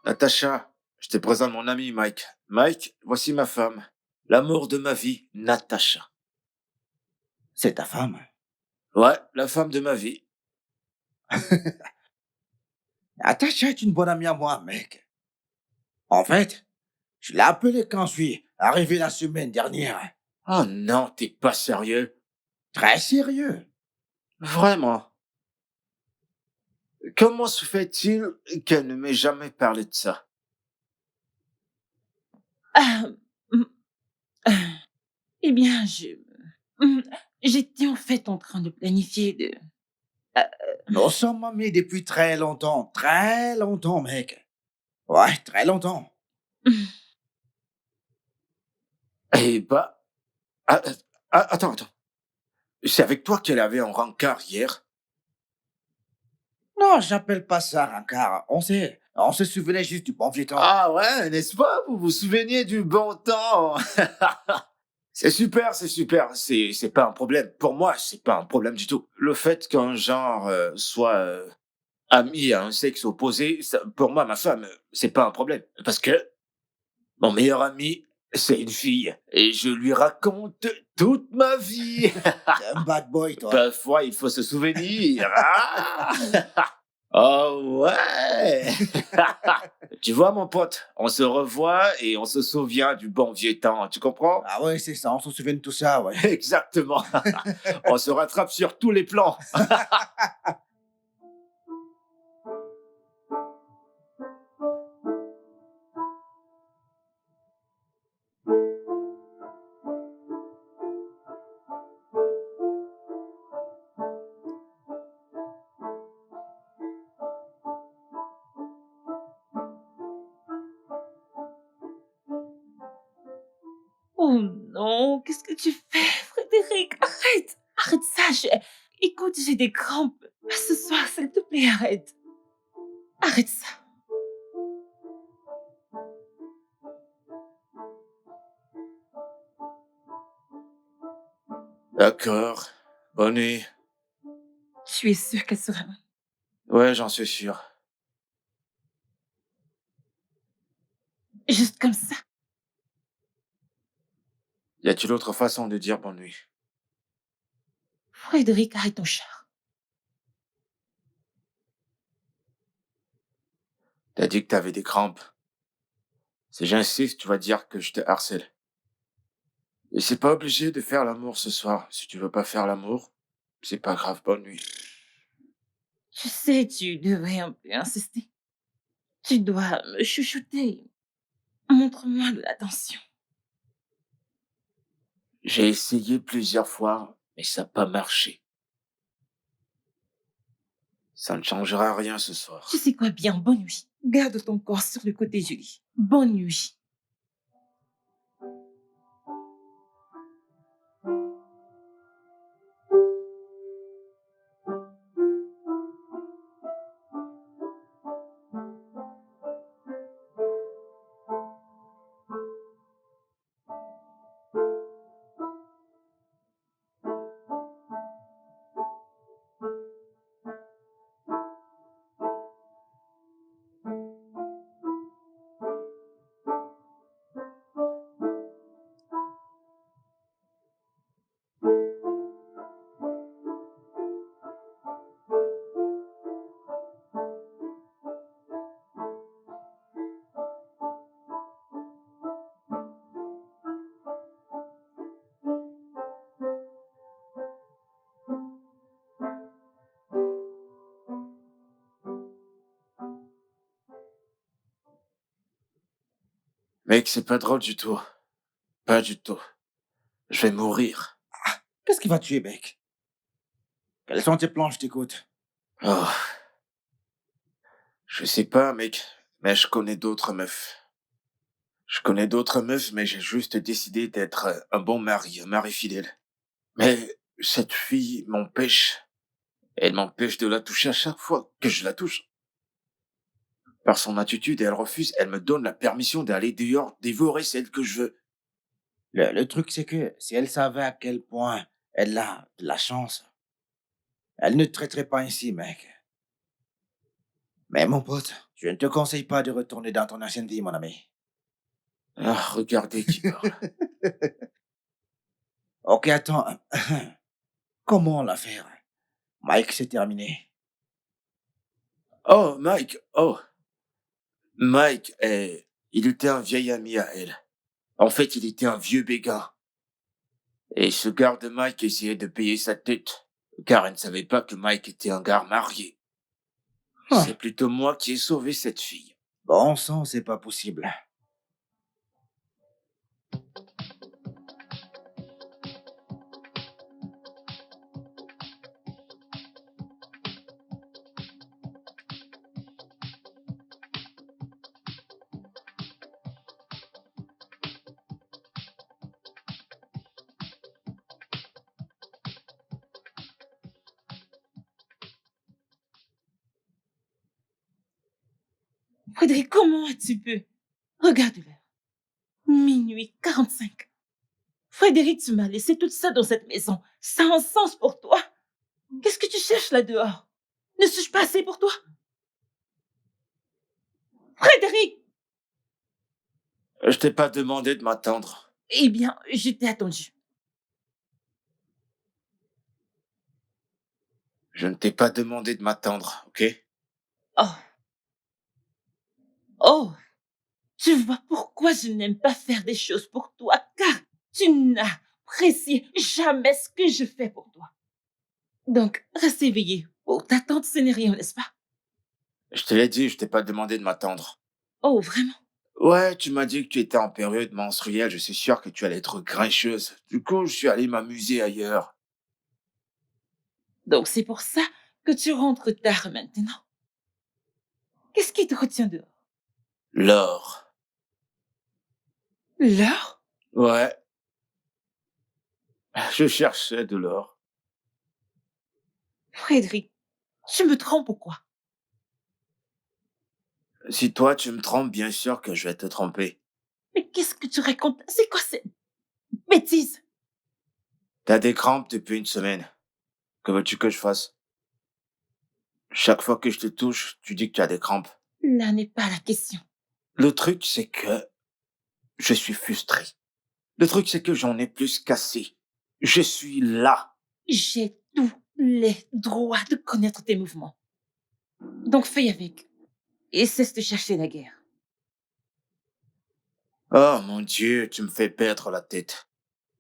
Natacha, je te présente mon ami Mike. Mike, voici ma femme. L'amour de ma vie, Natacha. C'est ta femme. Ouais, la femme de ma vie. Natacha est une bonne amie à moi, mec. En fait, je l'ai appelée quand je suis arrivé la semaine dernière. Oh non, t'es pas sérieux. Très sérieux. Vraiment. Comment se fait-il qu'elle ne m'ait jamais parlé de ça? Ah, hum, ah, eh bien, hum, j'étais en fait en train de planifier de... Nous sommes amis depuis très longtemps, mec. Ouais, très longtemps. hum, Eh bah, ah, attends. C'est avec toi qu'elle avait un rencard hier? Non, j'appelle pas ça rencard. On se souvenait juste du bon vieux temps. Ah ouais, n'est-ce pas? Vous vous souveniez du bon temps? C'est super. C'est pas un problème. Pour moi, c'est pas un problème du tout. Le fait qu'un genre soit ami à un sexe opposé, pour moi, ma femme, c'est pas un problème. Parce que mon meilleur ami, c'est une fille. Et je lui raconte toute ma vie. T'es un bad boy, toi. Parfois, il faut se souvenir. Ah, oh ouais. Tu vois, mon pote, on se revoit et on se souvient du bon vieux temps. Tu comprends? Ah ouais, c'est ça, on se souvient de tout ça, ouais. Exactement. On se rattrape sur tous les plans. Oh non, qu'est-ce que tu fais, Frédéric? Arrête! Arrête ça, écoute, j'ai des crampes. Ce soir, s'il te plaît, arrête. Arrête ça. D'accord. Bonne nuit. Tu es sûr qu'elle sera bonne? Ouais, j'en suis sûr. Juste comme ça? Y a-t-il autre façon de dire bonne nuit? Frédéric, arrête ton char. T'as dit que t'avais des crampes. Si j'insiste, tu vas dire que je te harcèle. Et c'est pas obligé de faire l'amour ce soir. Si tu veux pas faire l'amour, c'est pas grave, bonne nuit. Je sais, tu devrais un peu insister. Tu dois me chuchoter. Montre-moi de l'attention. J'ai essayé plusieurs fois, mais ça n'a pas marché. Ça ne changera rien ce soir. Tu sais quoi bien, bonne nuit. Garde ton corps sur le côté du lit. Bonne nuit. Mec, c'est pas drôle du tout. Pas du tout. Je vais mourir. Qu'est-ce qui va te tuer, mec? Quelles sont tes plans, je t'écoute? Oh, je sais pas, mec, mais je connais d'autres meufs. Je connais d'autres meufs, mais j'ai juste décidé d'être un bon mari, un mari fidèle. Mais cette fille m'empêche. Elle m'empêche de la toucher à chaque fois que je la touche. Par son attitude, elle refuse, elle me donne la permission d'aller dehors dévorer celle que je veux. Le truc, c'est que si elle savait à quel point elle a de la chance, elle ne te traiterait pas ainsi, mec. Mais mon pote, je ne te conseille pas de retourner dans ton ancienne vie, mon ami. Ah, regardez qui parle. Ok, attends. Comment l'affaire? Mike, c'est terminé. Oh, Mike, oh. Mike, il était un vieil ami à elle. En fait, il était un vieux béguin. Et ce garde Mike essayait de payer sa tête, car elle ne savait pas que Mike était un gars marié. Huh. C'est plutôt moi qui ai sauvé cette fille. Bon sang, c'est pas possible. Frédéric, comment as-tu pu? Regarde l'heure. Minuit 45. Frédéric, tu m'as laissé toute seule dans cette maison. Ça a un sens pour toi. Qu'est-ce que tu cherches là dehors? Ne suis-je pas assez pour toi? Frédéric! Je t'ai pas demandé de m'attendre. Eh bien, je t'ai attendu. Je ne t'ai pas demandé de m'attendre, ok? Oh. Oh. Tu vois pourquoi je n'aime pas faire des choses pour toi, car tu n'apprécies jamais ce que je fais pour toi. Donc, reste éveillé. Pour t'attendre, ce n'est rien, n'est-ce pas? Je te l'ai dit, je t'ai pas demandé de m'attendre. Oh, vraiment? Ouais, tu m'as dit que tu étais en période menstruelle, je suis sûr que tu allais être grincheuse. Du coup, je suis allé m'amuser ailleurs. Donc, c'est pour ça que tu rentres tard maintenant. Qu'est-ce qui te retient dehors? L'or. L'heure? Ouais, je cherchais de l'or. Frédéric, tu me trompes ou quoi? Si toi tu me trompes, bien sûr que je vais te tromper. Mais qu'est-ce que tu racontes? C'est quoi cette bêtise? T'as des crampes depuis une semaine. Que veux-tu que je fasse? Chaque fois que je te touche, tu dis que tu as des crampes. Là n'est pas la question. Le truc, c'est que je suis frustré. Le truc, c'est que j'en ai plus qu'assez. Je suis là. J'ai tous les droits de connaître tes mouvements. Donc, fais avec. et cesse de chercher la guerre. Oh mon Dieu, tu me fais perdre la tête.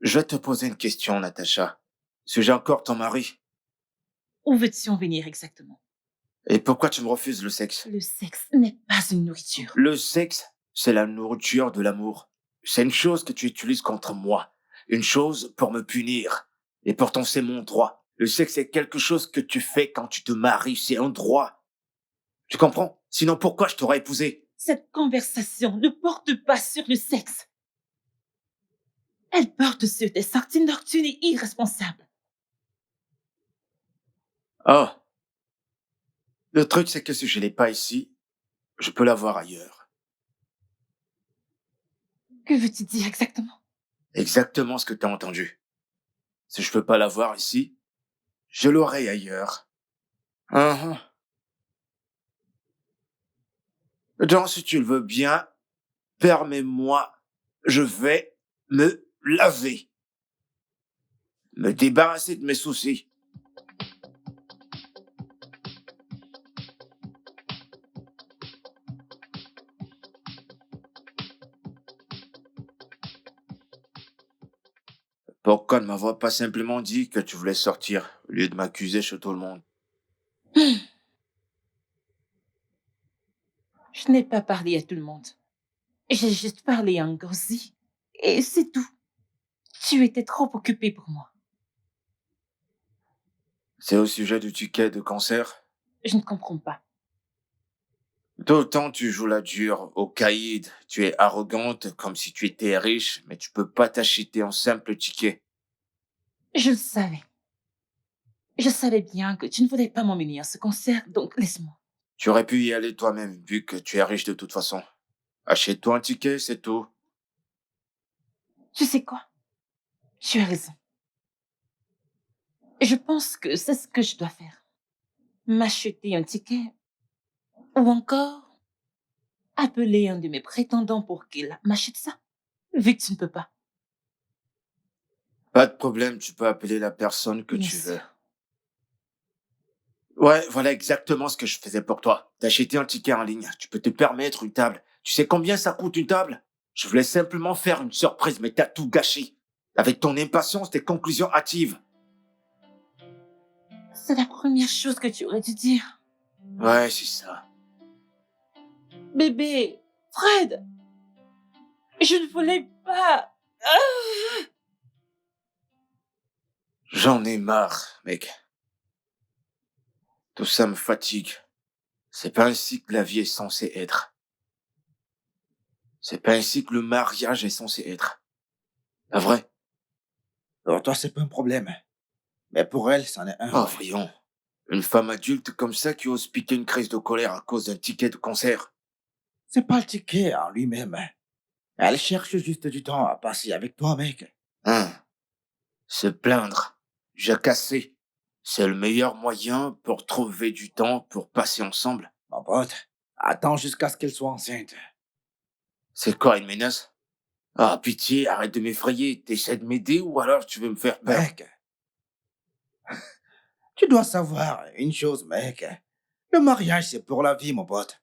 Je vais te poser une question, Natacha. Suis-je encore ton mari? Où veux-tu en venir exactement? Et pourquoi tu me refuses le sexe? Le sexe n'est pas une nourriture. Le sexe, c'est la nourriture de l'amour. C'est une chose que tu utilises contre moi. Une chose pour me punir. Et pourtant, c'est mon droit. Le sexe est quelque chose que tu fais quand tu te maries. C'est un droit. Tu comprends? Sinon, pourquoi je t'aurais épousé? Cette conversation ne porte pas sur le sexe. Elle porte sur tes sorties nocturnes et irresponsables. Oh, le truc, c'est que si je l'ai pas ici, je peux l'avoir ailleurs. Que veux-tu dire exactement? Exactement ce que t'as entendu. Si je peux pas l'avoir ici, je l'aurai ailleurs. Uhum. Donc, si tu le veux bien, permets-moi, je vais me laver, me débarrasser de mes soucis. Pourquoi ne m'avoir pas simplement dit que tu voulais sortir, au lieu de m'accuser chez tout le monde? Je n'ai pas parlé à tout le monde. J'ai juste parlé à Ngozi. Et c'est tout. Tu étais trop occupé pour moi. C'est au sujet du ticket de concert? Je ne comprends pas. D'autant tu joues la dure au caïd, tu es arrogante comme si tu étais riche, mais tu peux pas t'acheter un simple ticket. Je le savais. Je savais bien que tu ne voulais pas m'emmener à ce concert, donc laisse-moi. Tu aurais pu y aller toi-même, vu que tu es riche de toute façon. Achète-toi un ticket, c'est tout. Tu sais quoi? Tu as raison. Je pense que c'est ce que je dois faire. M'acheter un ticket ou encore appeler un de mes prétendants pour qu'il m'achète ça, vu que tu ne peux pas. Pas de problème, tu peux appeler la personne que Bien tu veux. sûr. Ouais, voilà exactement ce que je faisais pour toi. T'acheter un ticket en ligne, tu peux te permettre une table. Tu sais combien ça coûte une table? Je voulais simplement faire une surprise, mais t'as tout gâché. Avec ton impatience, tes conclusions hâtives. C'est la première chose que tu aurais dû dire. Ouais, c'est ça. Bébé, Fred, je ne voulais pas. Ah! J'en ai marre, mec. Tout ça me fatigue. C'est pas ainsi que la vie est censée être. C'est pas ainsi que le mariage est censé être. Pas vrai? Pour toi, c'est pas un problème. Mais pour elle, c'en est un. Oh, voyons. Une femme adulte comme ça qui ose piquer une crise de colère à cause d'un ticket de concert. C'est pas le ticket en lui-même. Elle cherche juste du temps à passer avec toi, mec. Hein? Se plaindre. Jacasser. C'est le meilleur moyen pour trouver du temps pour passer ensemble. Mon pote, attends jusqu'à ce qu'elle soit enceinte. C'est quoi, une menace? Ah, pitié, arrête de m'effrayer. T'essaies de m'aider ou alors tu veux me faire peur? Mec, tu dois savoir une chose, mec. Le mariage, c'est pour la vie, mon pote.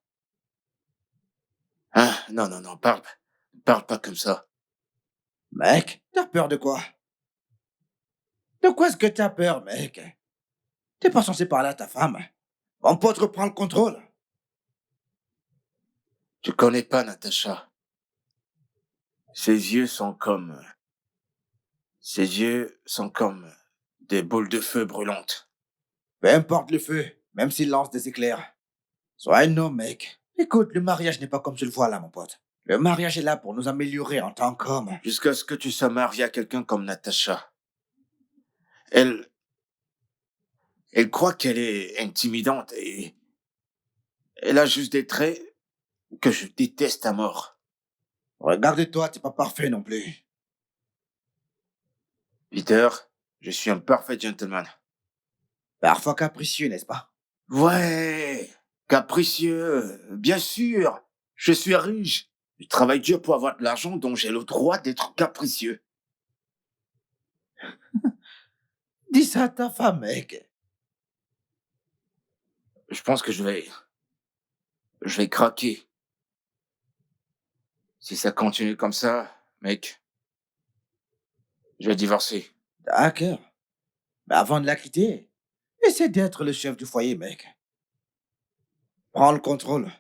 Hein? Non, non, non, parle pas comme ça. Mec, t'as peur de quoi? De quoi est-ce que t'as peur, mec? T'es pas censé parler à ta femme. Mon pote reprend le contrôle. Tu connais pas Natacha. Ses yeux sont comme... Ses yeux sont comme des boules de feu brûlantes. Peu importe le feu, même s'il lance des éclairs. Sois un homme, mec. Écoute, le mariage n'est pas comme tu le vois là, mon pote. Le mariage est là pour nous améliorer en tant qu'hommes. Jusqu'à ce que tu sois marié à quelqu'un comme Natacha. Elle... Elle croit qu'elle est intimidante et... Elle a juste des traits que je déteste à mort. Regarde-toi, t'es pas parfait non plus. Peter, je suis un parfait gentleman. Parfois capricieux, n'est-ce pas? Ouais, capricieux, bien sûr. Je suis riche. Je travaille dur pour avoir de l'argent, donc j'ai le droit d'être capricieux. Dis ça à ta femme, mec. Je pense que Je vais craquer. Si ça continue comme ça, mec, je vais divorcer. D'accord. Mais avant de la quitter, essaie d'être le chef du foyer, mec. Prends le contrôle.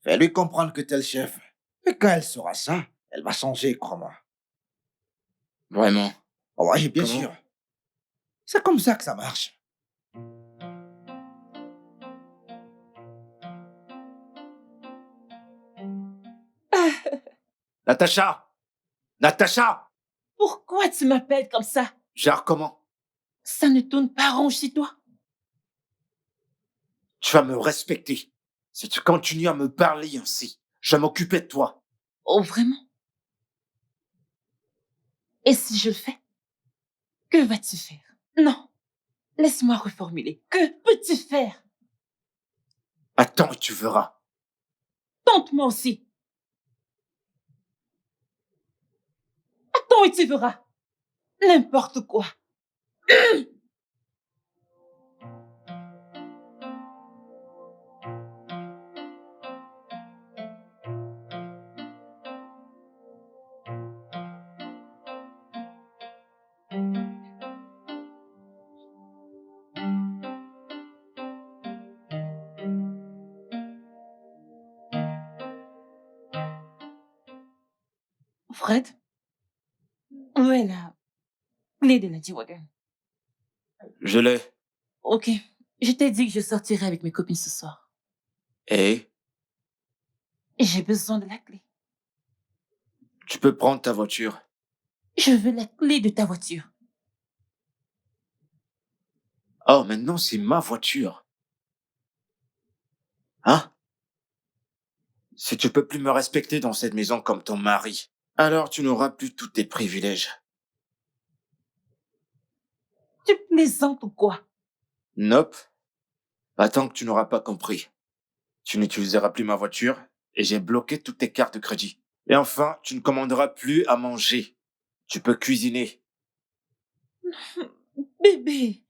Fais-lui comprendre que t'es le chef. Et quand elle saura ça, elle va changer, crois-moi. Vraiment. Oh, oui, bien Comment? sûr. C'est comme ça que ça marche. Natacha! Natacha! Pourquoi tu m'appelles comme ça? Gère comment? Ça ne tourne pas rond chez toi. Tu vas me respecter. Si tu continues à me parler ainsi, je vais m'occuper de toi. Oh, vraiment? Et si je le fais, que vas-tu faire? Non, laisse-moi reformuler. Que peux-tu faire? Attends et tu verras. Tente-moi aussi. Attends et tu verras. N'importe quoi. Fred, où est la clé de la G-Wagon? Je l'ai. Ok, je t'ai dit que je sortirais avec mes copines ce soir. Et Et j'ai besoin de la clé. tu peux prendre ta voiture. Je veux la clé de ta voiture. Oh, maintenant c'est ma voiture. Hein? Si tu peux plus me respecter dans cette maison comme ton mari, alors tu n'auras plus tous tes privilèges. Tu plaisantes ou quoi? Nope. Pas tant que tu n'auras pas compris. Tu n'utiliseras plus ma voiture et j'ai bloqué toutes tes cartes de crédit. Et enfin, tu ne commanderas plus à manger. Tu peux cuisiner. Bébé,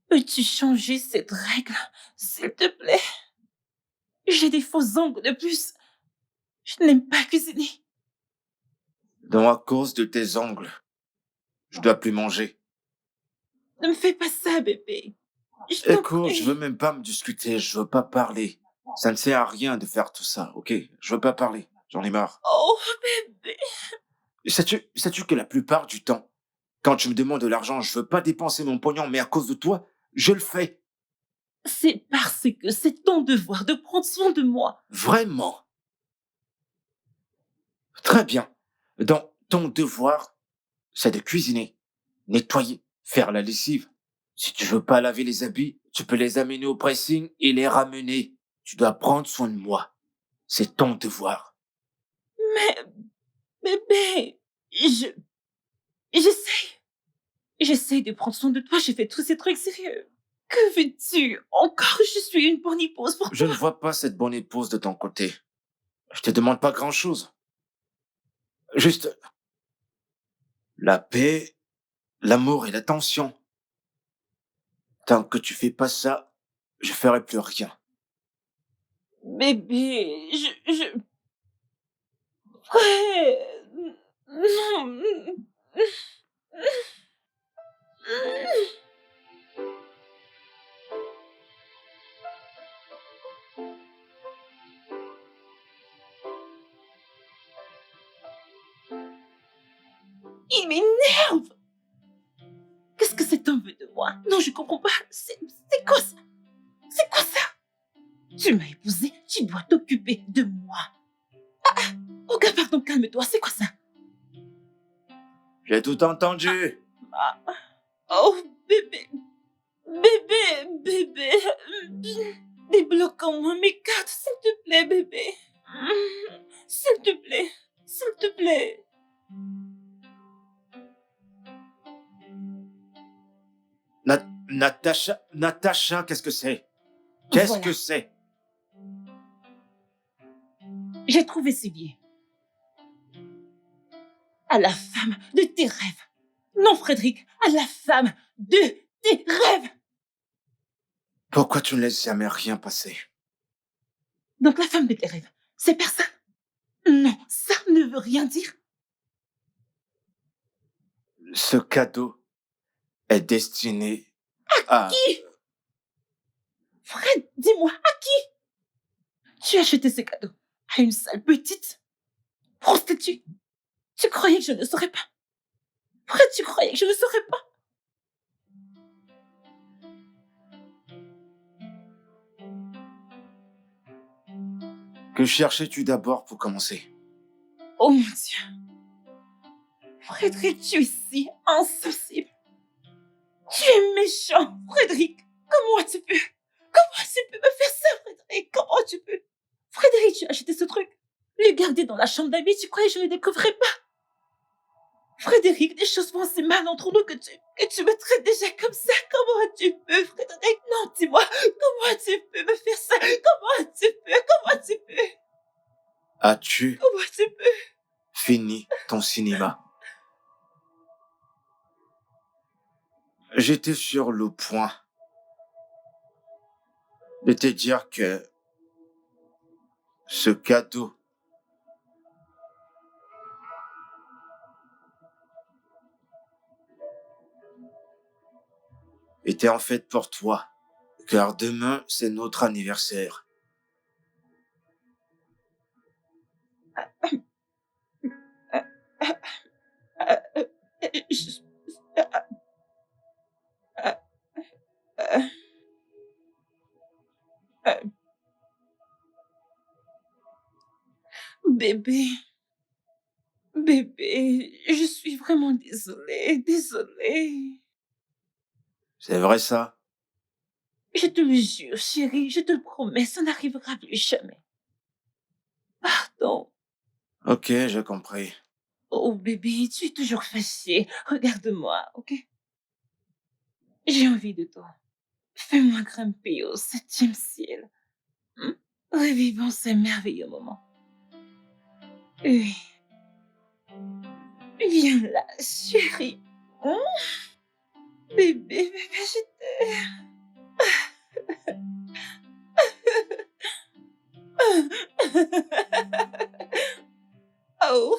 peux-tu changer cette règle, s'il te plaît? J'ai des faux ongles de plus. Je n'aime pas cuisiner. Donc à cause de tes ongles, je dois plus manger. Ne me fais pas ça, bébé. Je t'en Écoute, je veux prie. même pas me discuter, je veux pas parler. Ça ne sert à rien de faire tout ça, ok? Je veux pas parler, j'en ai marre. Oh, bébé. Sais-tu que la plupart du temps, quand tu me demandes de l'argent, je veux pas dépenser mon pognon, mais à cause de toi, je le fais. C'est parce que c'est ton devoir de prendre soin de moi. Vraiment. Très bien. Donc, ton devoir, c'est de cuisiner, nettoyer, faire la lessive. Si tu veux pas laver les habits, tu peux les amener au pressing et les ramener. Tu dois prendre soin de moi. C'est ton devoir. Mais, bébé, j'essaie. J'essaie de prendre soin de toi. J'ai fait tous ces trucs sérieux. Que veux-tu? Encore, je suis une bonne épouse pour Je toi. ne vois pas cette bonne épouse de ton côté. Je te demande pas grand-chose. Juste la paix, l'amour et l'attention. Tant que tu fais pas ça, je ferai plus rien. Bébé, Ouais. Non. Il m'énerve. Qu'est-ce que cet homme veut de moi? Non, je comprends pas. C'est quoi ça? C'est quoi ça? Tu m'as épousé, tu dois t'occuper de moi. Oh, gars, pardon, calme-toi. C'est quoi ça? J'ai tout entendu. Ah, oh, bébé. Bébé. Débloque-moi mes cartes, s'il te plaît, bébé. S'il te plaît. S'il te plaît. Natacha, qu'est-ce que c'est? Qu'est-ce Voilà. que c'est? J'ai trouvé ce billet. À la femme de tes rêves. Non, Frédéric, à la femme de tes rêves. Pourquoi tu ne laisses jamais rien passer? Donc la femme de tes rêves, c'est personne. Non, ça ne veut rien dire. Ce cadeau est destiné à... Qui? Fred, dis-moi, à qui tu as acheté ce cadeau? À une sale petite prostituée? Tu croyais que je ne saurais pas? Fred, tu croyais que je ne saurais pas? Que cherchais-tu d'abord pour commencer? Oh mon Dieu. Frédéric, tu es si insensible. Tu es méchant, Frédéric. Comment tu peux? Comment tu peux me faire ça, Frédéric? Comment tu peux? Frédéric, tu as acheté ce truc. Le garder dans la chambre d'amis, tu croyais que je ne le découvrais pas? Frédéric, des choses vont si mal entre nous que tu me traites déjà comme ça. Comment tu peux, Frédéric? Non, dis-moi, comment tu peux me faire ça? Comment tu peux? Comment tu peux? As-tu Comment tu peux? fini ton cinéma? J'étais sur le point de te dire que ce cadeau était en fait pour toi, car demain, c'est notre anniversaire. Je- euh, euh, euh, Bébé, bébé, je suis vraiment désolée. C'est vrai ça? Je te le jure, chérie, je te le promets, ça n'arrivera plus jamais. Pardon. Ok, j'ai compris. Oh bébé, tu es toujours fâché. Regarde-moi, ok? J'ai envie de toi. Fais-moi grimper au 7e ciel. Hmm? Revivons ces merveilleux moments. Oui. Viens là, chérie. Hmm? Bébé, je Oh.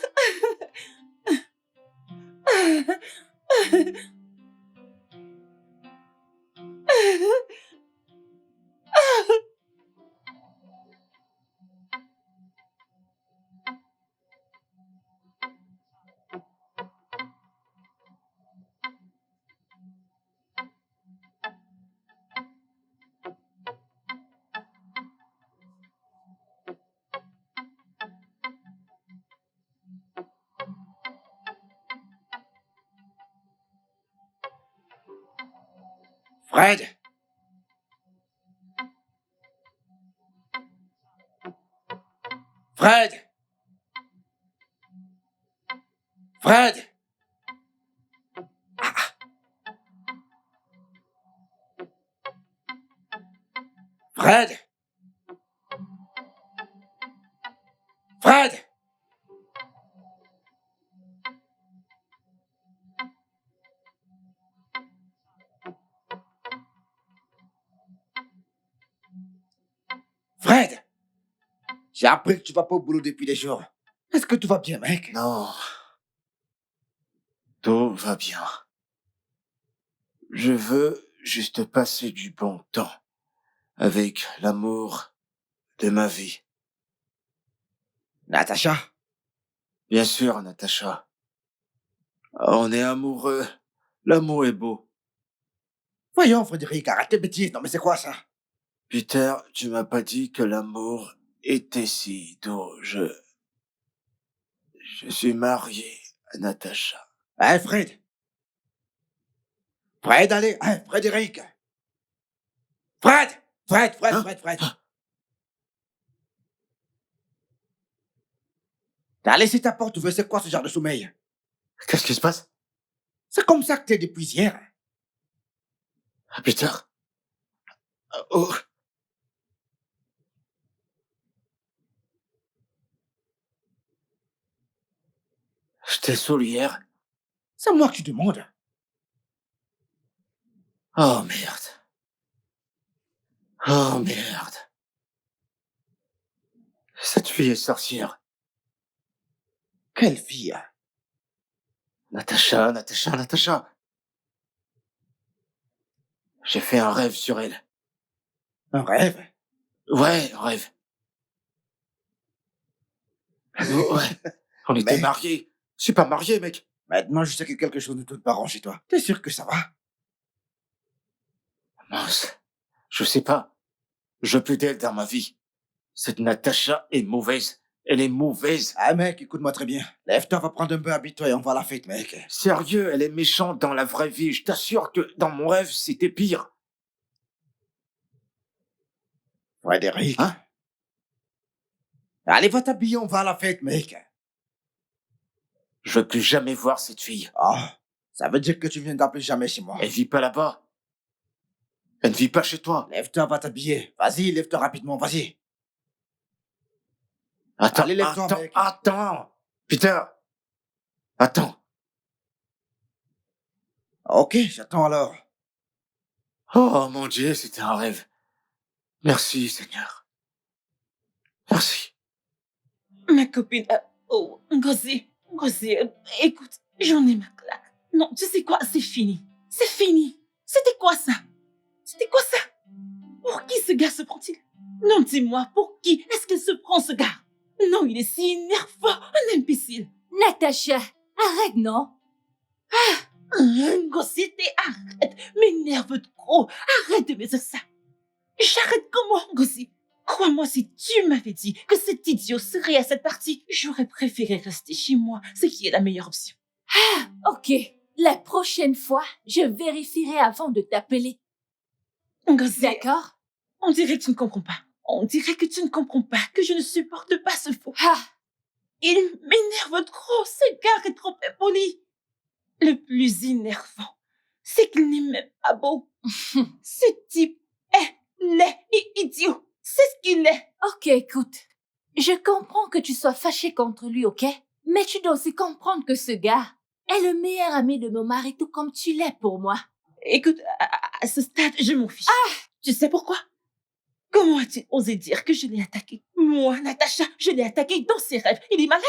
Fred! Fred! Fred! Fred! Fred! Fred! J'ai appris que tu vas pas au boulot depuis des jours. Est-ce que tout va bien, mec? Non. Tout va bien. Je veux juste passer du bon temps avec l'amour de ma vie. Natacha? Bien sûr, Natacha. On est amoureux. L'amour est beau. Voyons, Frédéric, arrête tes bêtises. Non, mais c'est quoi ça? Peter, tu m'as pas dit que l'amour était si doux. Je suis marié à Natacha. Hein, Fred? Fred, allez, hein, Frédéric! Fred! Fred, Fred, Hein? Fred, Fred! T'as laissé ta porte ouverte, c'est quoi ce genre de sommeil? Qu'est-ce qui se passe? C'est comme ça que t'es depuis hier. Peter? Oh, je t'ai saoulé hier. C'est moi que tu demandes. Oh merde. Oh merde. Cette fille est sorcière. Quelle fille? Natacha, Natacha, Natacha. J'ai fait un rêve sur elle. Un rêve? Ouais, un rêve. Ouais, on était Mais- mariés. Je suis pas marié, mec. Maintenant, je sais que quelque chose ne tourne pas rond chez toi. T'es sûr que ça va? Mince. Je sais pas. Je veux plus d'elle dans ma vie. Cette Natacha est mauvaise. Elle est mauvaise. Ah, mec, écoute-moi très bien. Lève-toi, va prendre un bain, habille-toi et on va à la fête, mec. Sérieux, elle est méchante dans la vraie vie. Je t'assure que dans mon rêve, c'était pire. Frédéric. Hein? Allez, va t'habiller, on va à la fête, mec. Je veux plus jamais voir cette fille. Oh, ça veut dire que tu viendras plus jamais chez moi. Elle vit pas là-bas. Elle ne vit pas chez toi. Lève-toi, va t'habiller. Vas-y, lève-toi rapidement, vas-y. Attends, Allez, lève-toi, attends, mec. attends. Peter. Attends. Ok, j'attends alors. Oh mon Dieu, c'était un rêve. Merci, Seigneur. Merci. Ma copine... oh, Ngozi, écoute, j'en ai ma claque. Non, tu sais quoi, c'est fini. C'est fini. C'était quoi ça? C'était quoi ça? Pour qui ce gars se prend-il? Non, dis-moi, pour qui est-ce qu'il se prend, ce gars? Non, il est si énervant, un imbécile. Natacha, arrête, non? Ngozi, arrête, m'énerve trop. Arrête de me dire ça. J'arrête comment, Ngozi? Crois-moi, si tu m'avais dit que cet idiot serait à cette partie, j'aurais préféré rester chez moi, ce qui est la meilleure option. Ok, la prochaine fois, je vérifierai avant de t'appeler. Ngozi, D'accord? on dirait que tu ne comprends pas. On dirait que tu ne comprends pas que je ne supporte pas ce faux. Ah, Il m'énerve trop, ce gars est trop impoli. Le plus énervant, c'est qu'il n'est même pas beau. Ce type est laid et idiot. C'est ce qu'il est. ok, écoute. Je comprends que tu sois fâché contre lui, ok? Mais tu dois aussi comprendre que ce gars est le meilleur ami de mon mari, tout comme tu l'es pour moi. Écoute, à ce stade, je m'en fiche. Tu sais pourquoi? Comment a-t-il osé dire que je l'ai attaqué? Moi, Natacha, je l'ai attaqué dans ses rêves. Il est malade?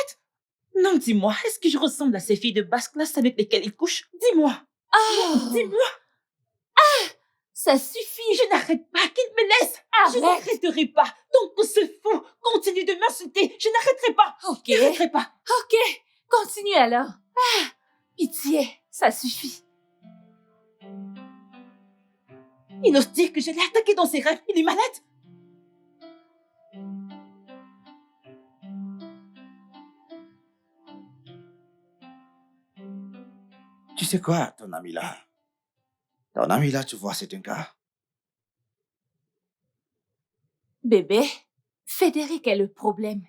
Non, dis-moi, est-ce que je ressemble à ces filles de basse classe avec lesquelles il couche? Dis-moi. Ah, Dis-moi. ça suffit. Je n'arrête pas qu'il me laisse. Je Arrête. n'arrêterai pas. Tant que ce fou continue de m'insulter, je n'arrêterai pas. Ok, Je n'arrêterai pas. ok. Continue alors. Ah, pitié, ça suffit. Il ose dire que je l'ai attaqué dans ses rêves. Il est malade. Tu sais quoi, ton ami là? Ton ami là, tu vois, c'est un gars. Bébé, Frédéric est le problème.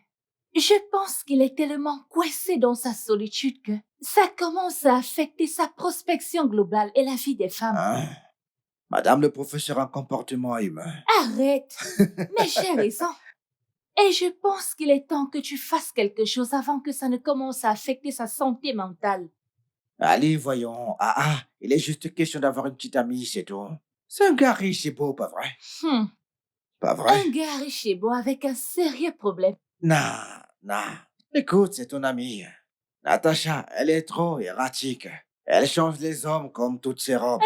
Je pense qu'il est tellement coincé dans sa solitude que ça commence à affecter sa prospection globale et la vie des femmes. Hein? Madame le professeur en comportement humain. Arrête. Mais j'ai raison. Et je pense qu'il est temps que tu fasses quelque chose avant que ça ne commence à affecter sa santé mentale. Allez, voyons. Il est juste question d'avoir une petite amie, c'est tout. C'est un gars riche et beau, pas vrai? Pas vrai? Un gars riche et beau avec un sérieux problème. Non. Écoute, c'est ton amie. Natacha, elle est trop erratique. Elle change les hommes comme toutes ses robes.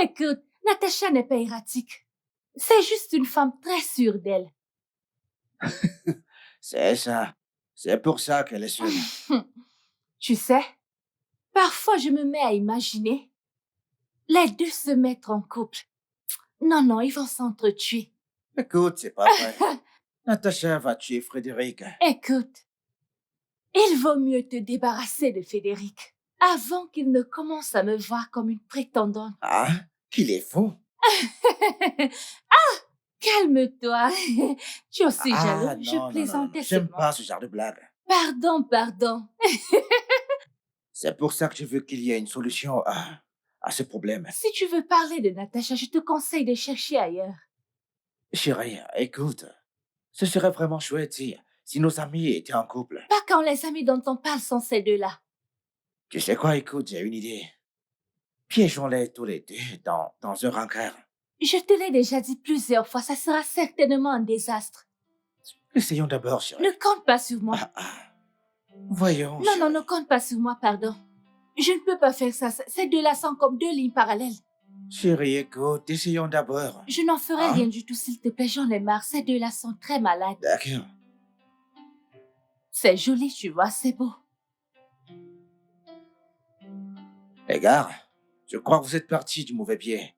Écoute, Natacha n'est pas erratique. C'est juste une femme très sûre d'elle. C'est ça. C'est pour ça qu'elle est seule. Tu sais, parfois je me mets à imaginer les deux se mettre en couple. Non, ils vont s'entretuer. Écoute, c'est pas vrai. Natacha va tuer Frédéric. Écoute, il vaut mieux te débarrasser de Frédéric avant qu'il ne commence à me voir comme une prétendante. Ah, qu'il est fou. Calme-toi. Tu es aussi jaloux. Non, Je plaisantais J'aime seulement. pas ce genre de blague. Pardon. C'est pour ça que je veux qu'il y ait une solution à ce problème. Si tu veux parler de Natacha, je te conseille de chercher ailleurs. Chérie, écoute, ce serait vraiment chouette si nos amis étaient en couple. Pas quand les amis dont on parle sont ces deux-là. Tu sais quoi, écoute, j'ai une idée. Piégeons-les tous les deux dans un rencard. Je te l'ai déjà dit plusieurs fois, ça sera certainement un désastre. Essayons d'abord, chérie. Ne compte pas sur moi. Voyons. Non, non, ne compte pas sur moi, pardon. Je ne peux pas faire ça. Ces deux-là sont comme deux lignes parallèles. Chérie, écoute, essayons d'abord. Je n'en ferai Hein? rien du tout, s'il te plaît. J'en ai marre. Ces deux-là sont très malades. D'accord. C'est joli, tu vois, c'est beau. Les gars, je crois que vous êtes partis du mauvais pied.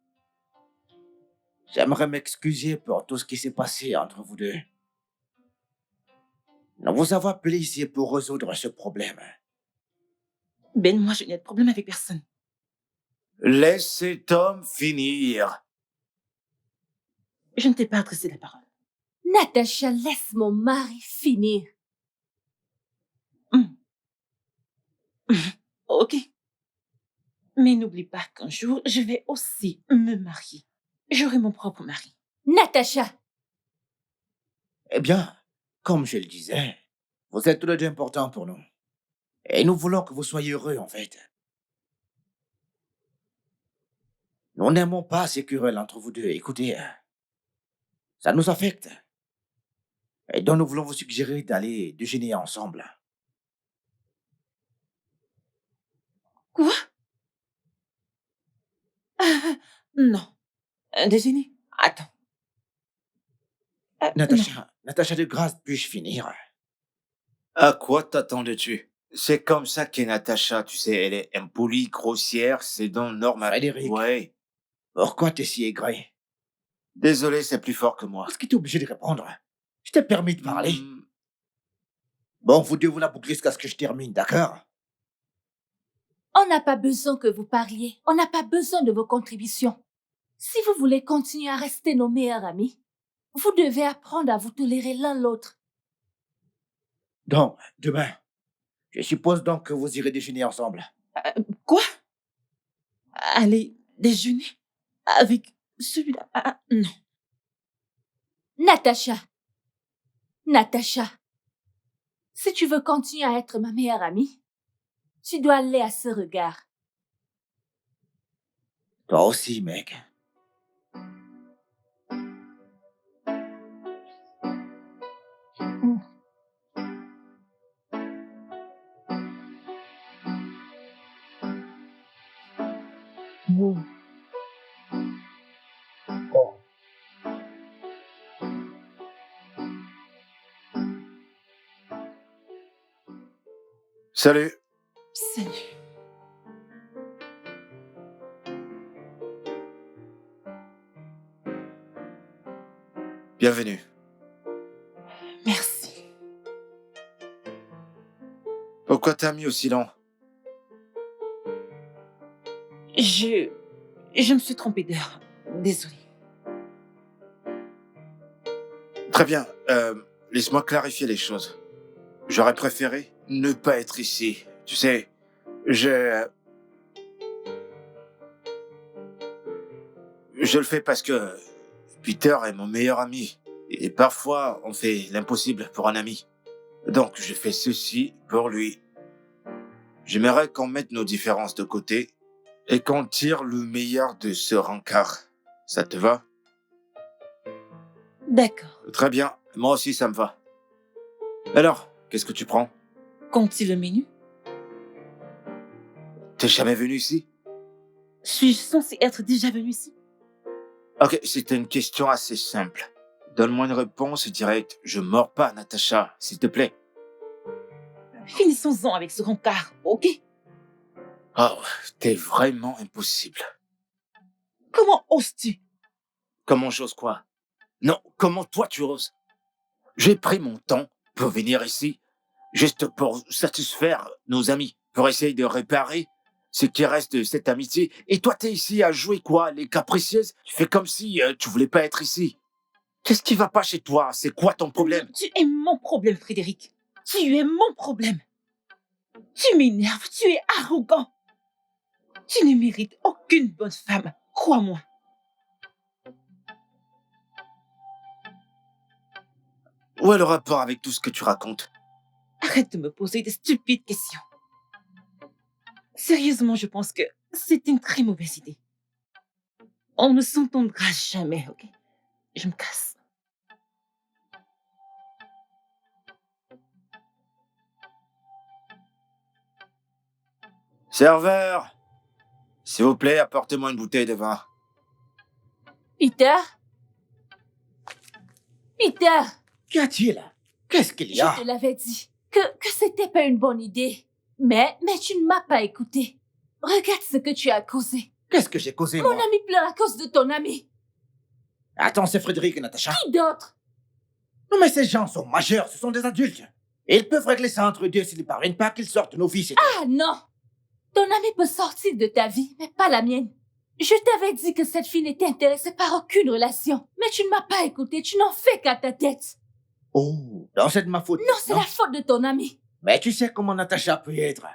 J'aimerais m'excuser pour tout ce qui s'est passé entre vous deux. Nous vous avons appelé ici pour résoudre ce problème. Ben, moi, je n'ai de problème avec personne. Laissez Tom finir. Je ne t'ai pas adressé la parole. Natacha, laisse mon mari finir. Ok. Mais n'oublie pas qu'un jour, je vais aussi me marier. J'aurai mon propre mari. Natacha, Eh bien, comme je le disais, vous êtes tous les deux importants pour nous. Et nous voulons que vous soyez heureux, en fait. Nous n'aimons pas ces querelles entre vous deux. Écoutez, ça nous affecte. Et donc nous voulons vous suggérer d'aller déjeuner ensemble. Quoi? Non. Déjeuner? Attends. Non. Natacha de grâce, puis-je finir? À quoi t'attendais-tu? C'est comme ça qu'est Natacha, tu sais, elle est impolie, grossière, c'est donc normal. Frédéric. Ouais. Pourquoi t'es si aigri? Désolé, c'est plus fort que moi. Est-ce que t'es obligé de répondre? Je t'ai permis de parler. Hmm, Bon, vous deux, vous la bouclez jusqu'à ce que je termine, d'accord? on n'a pas besoin que vous parliez. On n'a pas besoin de vos contributions. Si vous voulez continuer à rester nos meilleurs amis, vous devez apprendre à vous tolérer l'un l'autre. Donc, demain, je suppose donc que vous irez déjeuner ensemble. Quoi? Aller déjeuner avec celui-là? Non. Natacha, Natacha, si tu veux continuer à être ma meilleure amie, tu dois aller à ce regard. Toi aussi, mec. Salut. Salut. Bienvenue. Merci. Pourquoi t'as mis aussi long? Je me suis trompée d'heure. Désolée. Très bien. Laisse-moi clarifier les choses. J'aurais préféré ne pas être ici. Tu sais, je le fais parce que Peter est mon meilleur ami. Et parfois, on fait l'impossible pour un ami. Donc, je fais ceci pour lui. J'aimerais qu'on mette nos différences de côté et qu'on tire le meilleur de ce rencard. Ça te va? D'accord. Très bien. Moi aussi, ça me va. Alors, qu'est-ce que tu prends? Compte-t-il le menu? T'es jamais venu ici? Suis-je censée être déjà venue ici? Ok, c'était une question assez simple. Donne-moi une réponse directe. Je mords pas, Natacha, s'il te plaît. Finissons-en avec ce rencard, ok? Oh, t'es vraiment impossible. Comment oses-tu? Comment j'ose quoi? Non, comment toi tu oses? J'ai pris mon temps pour venir ici, juste pour satisfaire nos amis, pour essayer de réparer ce qui reste de cette amitié. Et toi, t'es ici à jouer quoi? Les capricieuses? Tu fais comme si tu voulais pas être ici. Qu'est-ce qui va pas chez toi? C'est quoi ton problème? Tu es mon problème, Frédéric. Tu es mon problème. Tu m'énerves, tu es arrogant. Tu ne mérites aucune bonne femme, crois-moi. Où est le rapport avec tout ce que tu racontes? Arrête de me poser des stupides questions. Sérieusement, je pense que c'est une très mauvaise idée. On ne s'entendra jamais, ok? Je me casse. Serveur, s'il vous plaît, apportez-moi une bouteille de vin. Peter? Peter, Qu'y a-t-il? Qu'est-ce qu'il y je a? te l'avais dit que c'était pas une bonne idée. Mais tu ne m'as pas écouté. Regarde ce que tu as causé. Qu'est-ce que j'ai causé, Mon moi? ami pleure à cause de ton ami. Attends, c'est Frédéric et Natacha. Qui d'autre? Non, mais ces gens sont majeurs, ce sont des adultes. Ils peuvent régler ça entre deux s'ils ne parviennent pas qu'ils sortent nos vies, c'est tout. Ah non! Ton ami peut sortir de ta vie, mais pas la mienne. Je t'avais dit que cette fille n'était intéressée par aucune relation. Mais tu ne m'as pas écouté, tu n'en fais qu'à ta tête. Oh, non, c'est de ma faute. Non, c'est la faute de ton ami. Mais tu sais comment Natacha peut être.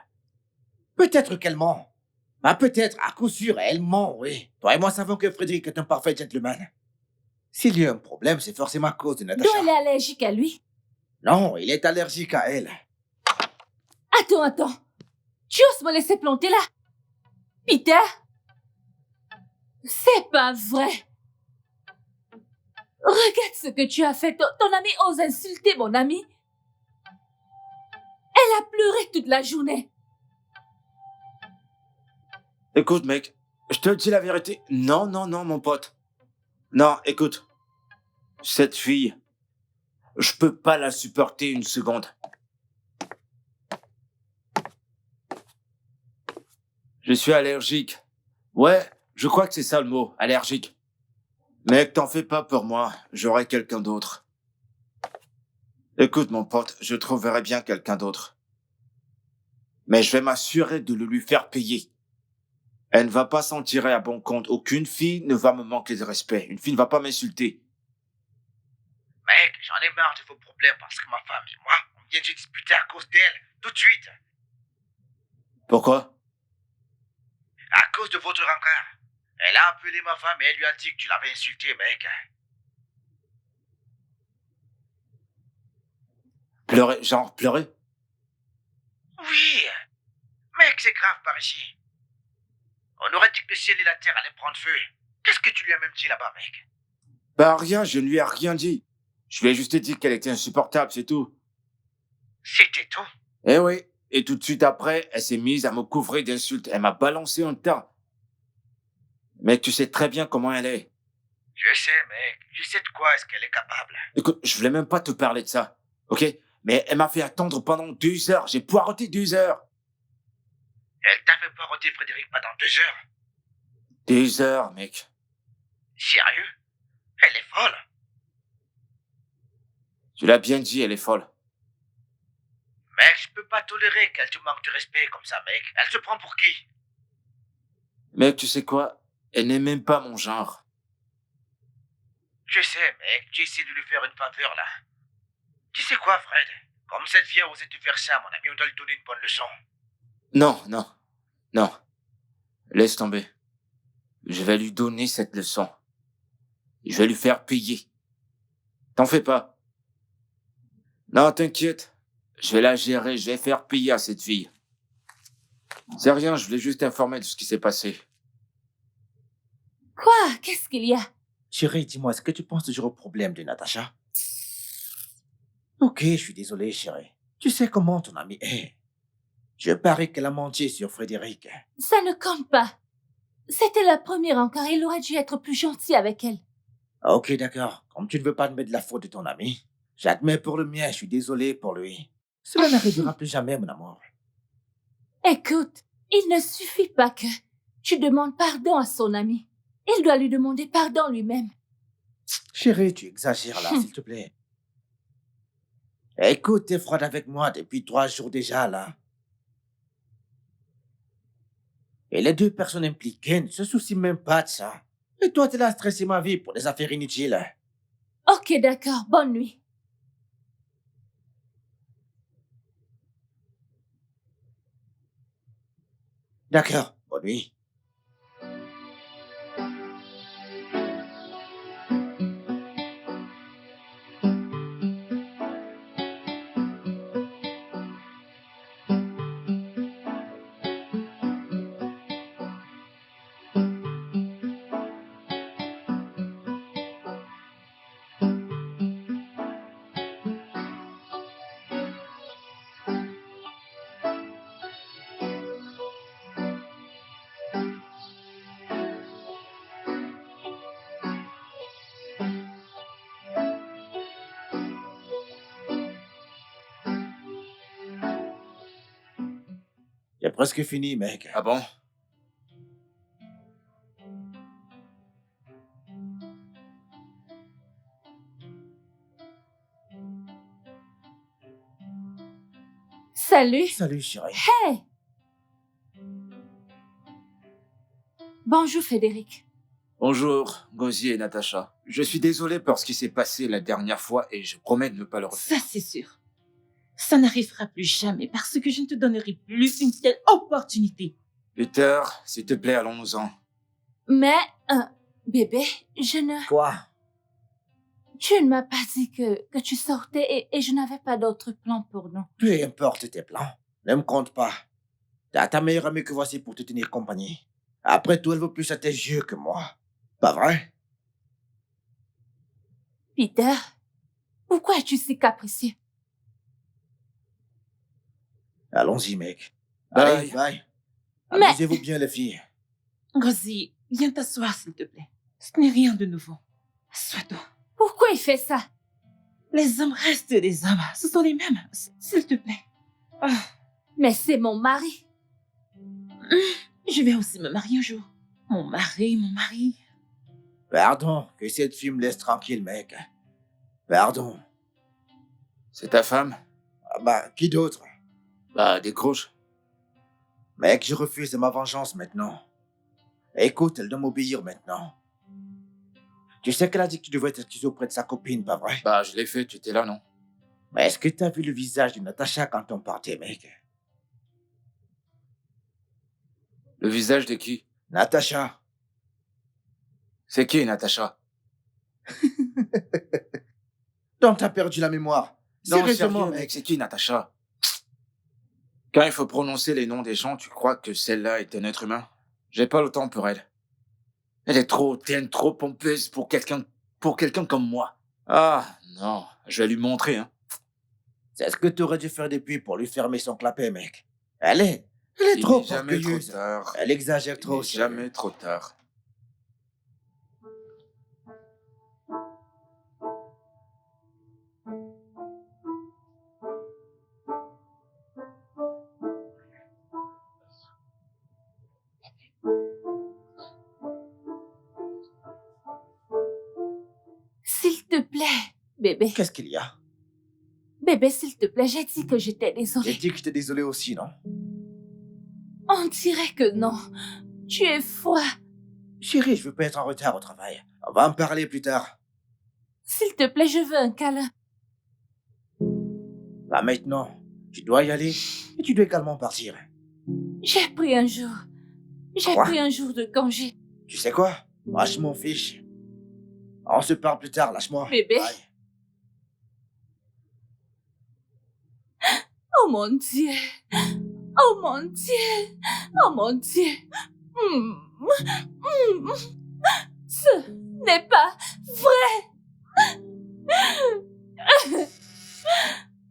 Peut-être qu'elle ment. Bah, peut-être, à coup sûr, elle ment, oui. Toi et moi savons que Frédéric est un parfait gentleman. S'il y a un problème, c'est forcément à cause de Donc Natacha. elle est allergique à lui. Non, il est allergique à elle. Attends. Tu oses me laisser planter là? Peter? C'est pas vrai. Regarde ce que tu as fait. Ton ami ose insulter mon ami. Elle a pleuré toute la journée. Écoute, mec, je te dis la vérité. Non, mon pote. Non, écoute. Cette fille, je peux pas la supporter une seconde. Je suis allergique. Ouais, je crois que c'est ça le mot, allergique. Mec, t'en fais pas pour moi, j'aurai quelqu'un d'autre. Écoute, mon pote, je trouverai bien quelqu'un d'autre. Mais je vais m'assurer de le lui faire payer. Elle ne va pas s'en tirer à bon compte. Aucune fille ne va me manquer de respect. Une fille ne va pas m'insulter. Mec, j'en ai marre de vos problèmes parce que ma femme et moi, on vient de se disputer à cause d'elle, tout de suite. Pourquoi? À cause de votre rancœur. Elle a appelé ma femme et elle lui a dit que tu l'avais insulté, mec. Pleurer, genre pleurer? Oui. Mec, c'est grave par ici. On aurait dit que le ciel et la terre allaient prendre feu. Qu'est-ce que tu lui as même dit là-bas, mec? Bah rien, je ne lui ai rien dit. Je lui ai juste dit qu'elle était insupportable, c'est tout. C'était tout. Eh oui, et tout de suite après, elle s'est mise à me couvrir d'insultes. Elle m'a balancé un tas. Mais tu sais très bien comment elle est. Je sais, mec. Je sais de quoi est-ce qu'elle est capable. Écoute, je voulais même pas te parler de ça, ok? Mais elle m'a fait attendre pendant 2 heures. J'ai poireauté 2 heures. Elle t'a fait paroter Frédéric pendant 2 heures. 2 heures, mec. Sérieux? Elle est folle. Tu l'as bien dit, elle est folle. Mec, je peux pas tolérer qu'elle te manque de respect comme ça, mec. Elle se prend pour qui? Mec, tu sais quoi? Elle n'est même pas mon genre. Je sais, mec. Tu essaies de lui faire une faveur, là. Tu sais quoi, Fred? Comme cette fille a osé te faire ça, mon ami, on doit lui donner une bonne leçon. Non. Laisse tomber. Je vais lui donner cette leçon. Je vais lui faire payer. T'en fais pas. Non, t'inquiète. Je vais la gérer, je vais faire payer à cette fille. C'est rien, je voulais juste t'informer de ce qui s'est passé. Quoi? Qu'est-ce qu'il y a? Chérie, dis-moi, est-ce que tu penses toujours au problème de Natacha? Ok, je suis désolé, chérie. Tu sais comment ton amie est. Je parie qu'elle a menti sur Frédéric. Ça ne compte pas. C'était la première encore. Il aurait dû être plus gentil avec elle. Ok, d'accord. Comme tu ne veux pas admettre la faute de ton ami, j'admets pour le mien, je suis désolé pour lui. Cela n'arrivera plus jamais, mon amour. Écoute, il ne suffit pas que tu demandes pardon à son ami. Il doit lui demander pardon lui-même. Chérie, tu exagères là, s'il te plaît. Écoute, t'es froide avec moi depuis 3 jours déjà, là. Et les 2 personnes impliquées ne se soucient même pas de ça. Et toi, t'es là à stresser ma vie pour des affaires inutiles. Ok, d'accord. Bonne nuit. D'accord, bonne nuit. J'ai presque fini, mec. Ah bon? Salut. Salut, chérie. Hey! Bonjour, Frédéric. Bonjour, Gozi et Natacha. Je suis désolé pour ce qui s'est passé la dernière fois et je promets de ne pas le refaire. Ça, c'est sûr. Ça n'arrivera plus jamais parce que je ne te donnerai plus une telle opportunité. Peter, s'il te plaît, allons-nous-en. Mais, bébé, je ne... Quoi? Tu ne m'as pas dit que tu sortais et je n'avais pas d'autre plan pour nous. Peu importe tes plans. Ne me compte pas. T'as ta meilleure amie que voici pour te tenir compagnie. Après tout, elle vaut plus à tes yeux que moi. Pas vrai? Peter, pourquoi es-tu si capricieux? Allons-y, mec. Bye. Allez, bye. Mais- Amusez-vous bien, les filles. Rosie, viens t'asseoir, s'il te plaît. Ce n'est rien de nouveau. Assois-toi. Pourquoi il fait ça? Les hommes restent des hommes. Ce sont les mêmes. S'il te plaît. Ah, Mais c'est mon mari. je vais aussi me marier un jour. Mon mari. Pardon, que cette fille me laisse tranquille, mec. Pardon. C'est ta femme? Ah bah, qui d'autre? Bah, décroche. Mec, je refuse ma vengeance maintenant. Écoute, elle doit m'obéir maintenant. Tu sais qu'elle a dit que tu devrais t'excuser auprès de sa copine, pas vrai? Bah, je l'ai fait, tu étais là, non? Mais est-ce que t'as vu le visage de Natacha quand on partait, mec? Le visage de qui? Natacha. C'est qui, Natacha? Donc t'as perdu la mémoire. Non, Sérieusement, sérieux, mec, c'est qui, Natacha? Quand il faut prononcer les noms des gens, tu crois que celle-là est un être humain? J'ai pas le temps pour elle. Elle est trop hautaine, trop pompeuse pour quelqu'un comme moi. Ah, non, je vais lui montrer, hein. C'est ce que t'aurais dû faire depuis pour lui fermer son clapet, mec. Elle est trop Il n'est jamais trop orgueilleuse. tard. Elle exagère Il trop. n'est jamais trop tard. S'il te plaît, bébé. Qu'est-ce qu'il y a? Bébé, s'il te plaît, j'ai dit que j'étais J'ai désolée. dit que j'étais désolé aussi, non? On dirait que non. Tu es froid. Chérie, je veux pas être en retard au travail. On va en parler plus tard. S'il te plaît, je veux un câlin. Là maintenant, tu dois y aller et tu dois également partir. J'ai pris un jour. J'ai Quoi? pris un jour de congé. Tu sais quoi? Moi, je m'en fiche. On se parle plus tard, lâche-moi. Bébé. Bye. Oh mon Dieu. Oh mon Dieu. Oh mon Dieu. Hmm. Hmm. Ce n'est pas vrai.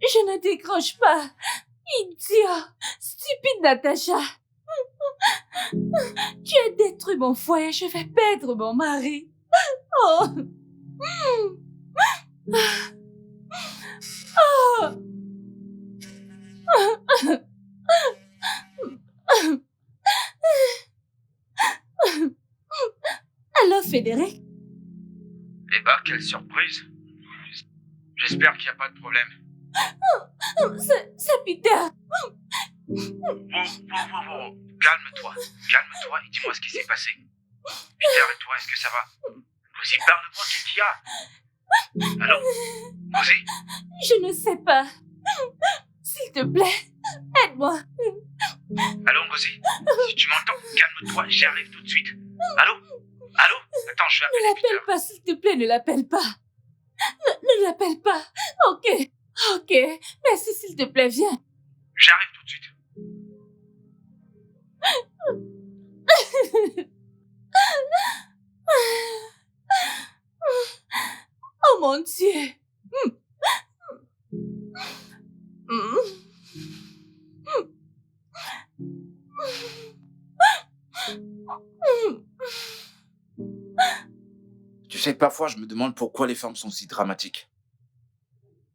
Je ne décroche pas. Idiot. Stupide Natacha. Tu as détruit mon foyer. Je vais perdre mon mari. Oh. Oh. Allô, Frédéric? Eh ben, quelle surprise. J'espère qu'il n'y a pas de problème. C'est Peter. Calme-toi. Calme-toi et dis-moi ce qui s'est passé. Peter et toi, est-ce que ça va? Rosie, parle-moi, qu'est-ce qu'il y a? Allô? Rosie? Je ne sais pas. S'il te plaît, aide-moi. Allô, Rosie? Si tu m'entends, calme-toi, j'arrive tout de suite. Allô? Allô? Attends, je vais Ne appeler Peter. l'appelle pas, s'il te plaît, ne l'appelle pas. Ne l'appelle pas. Ok. Merci, s'il te plaît, viens. J'arrive tout de suite. Oh mon Dieu. Tu sais, parfois, je me demande pourquoi les femmes sont si dramatiques.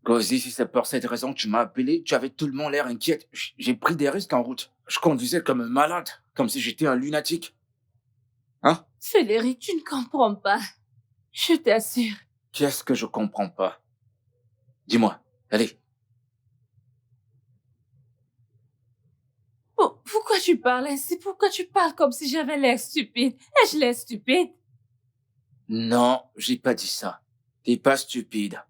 Gozi, si c'est pour cette raison que tu m'as appelé, tu avais tellement l'air inquiète. J'ai pris des risques en route. Je conduisais comme un malade, comme si j'étais un lunatique. Hein? Frédéric, tu ne comprends pas. Je t'assure. Qu'est-ce que je comprends pas? Dis-moi, allez. Pourquoi tu parles ainsi? Pourquoi tu parles comme si j'avais l'air stupide? Ai-je l'air stupide? Non, j'ai pas dit ça. T'es pas stupide.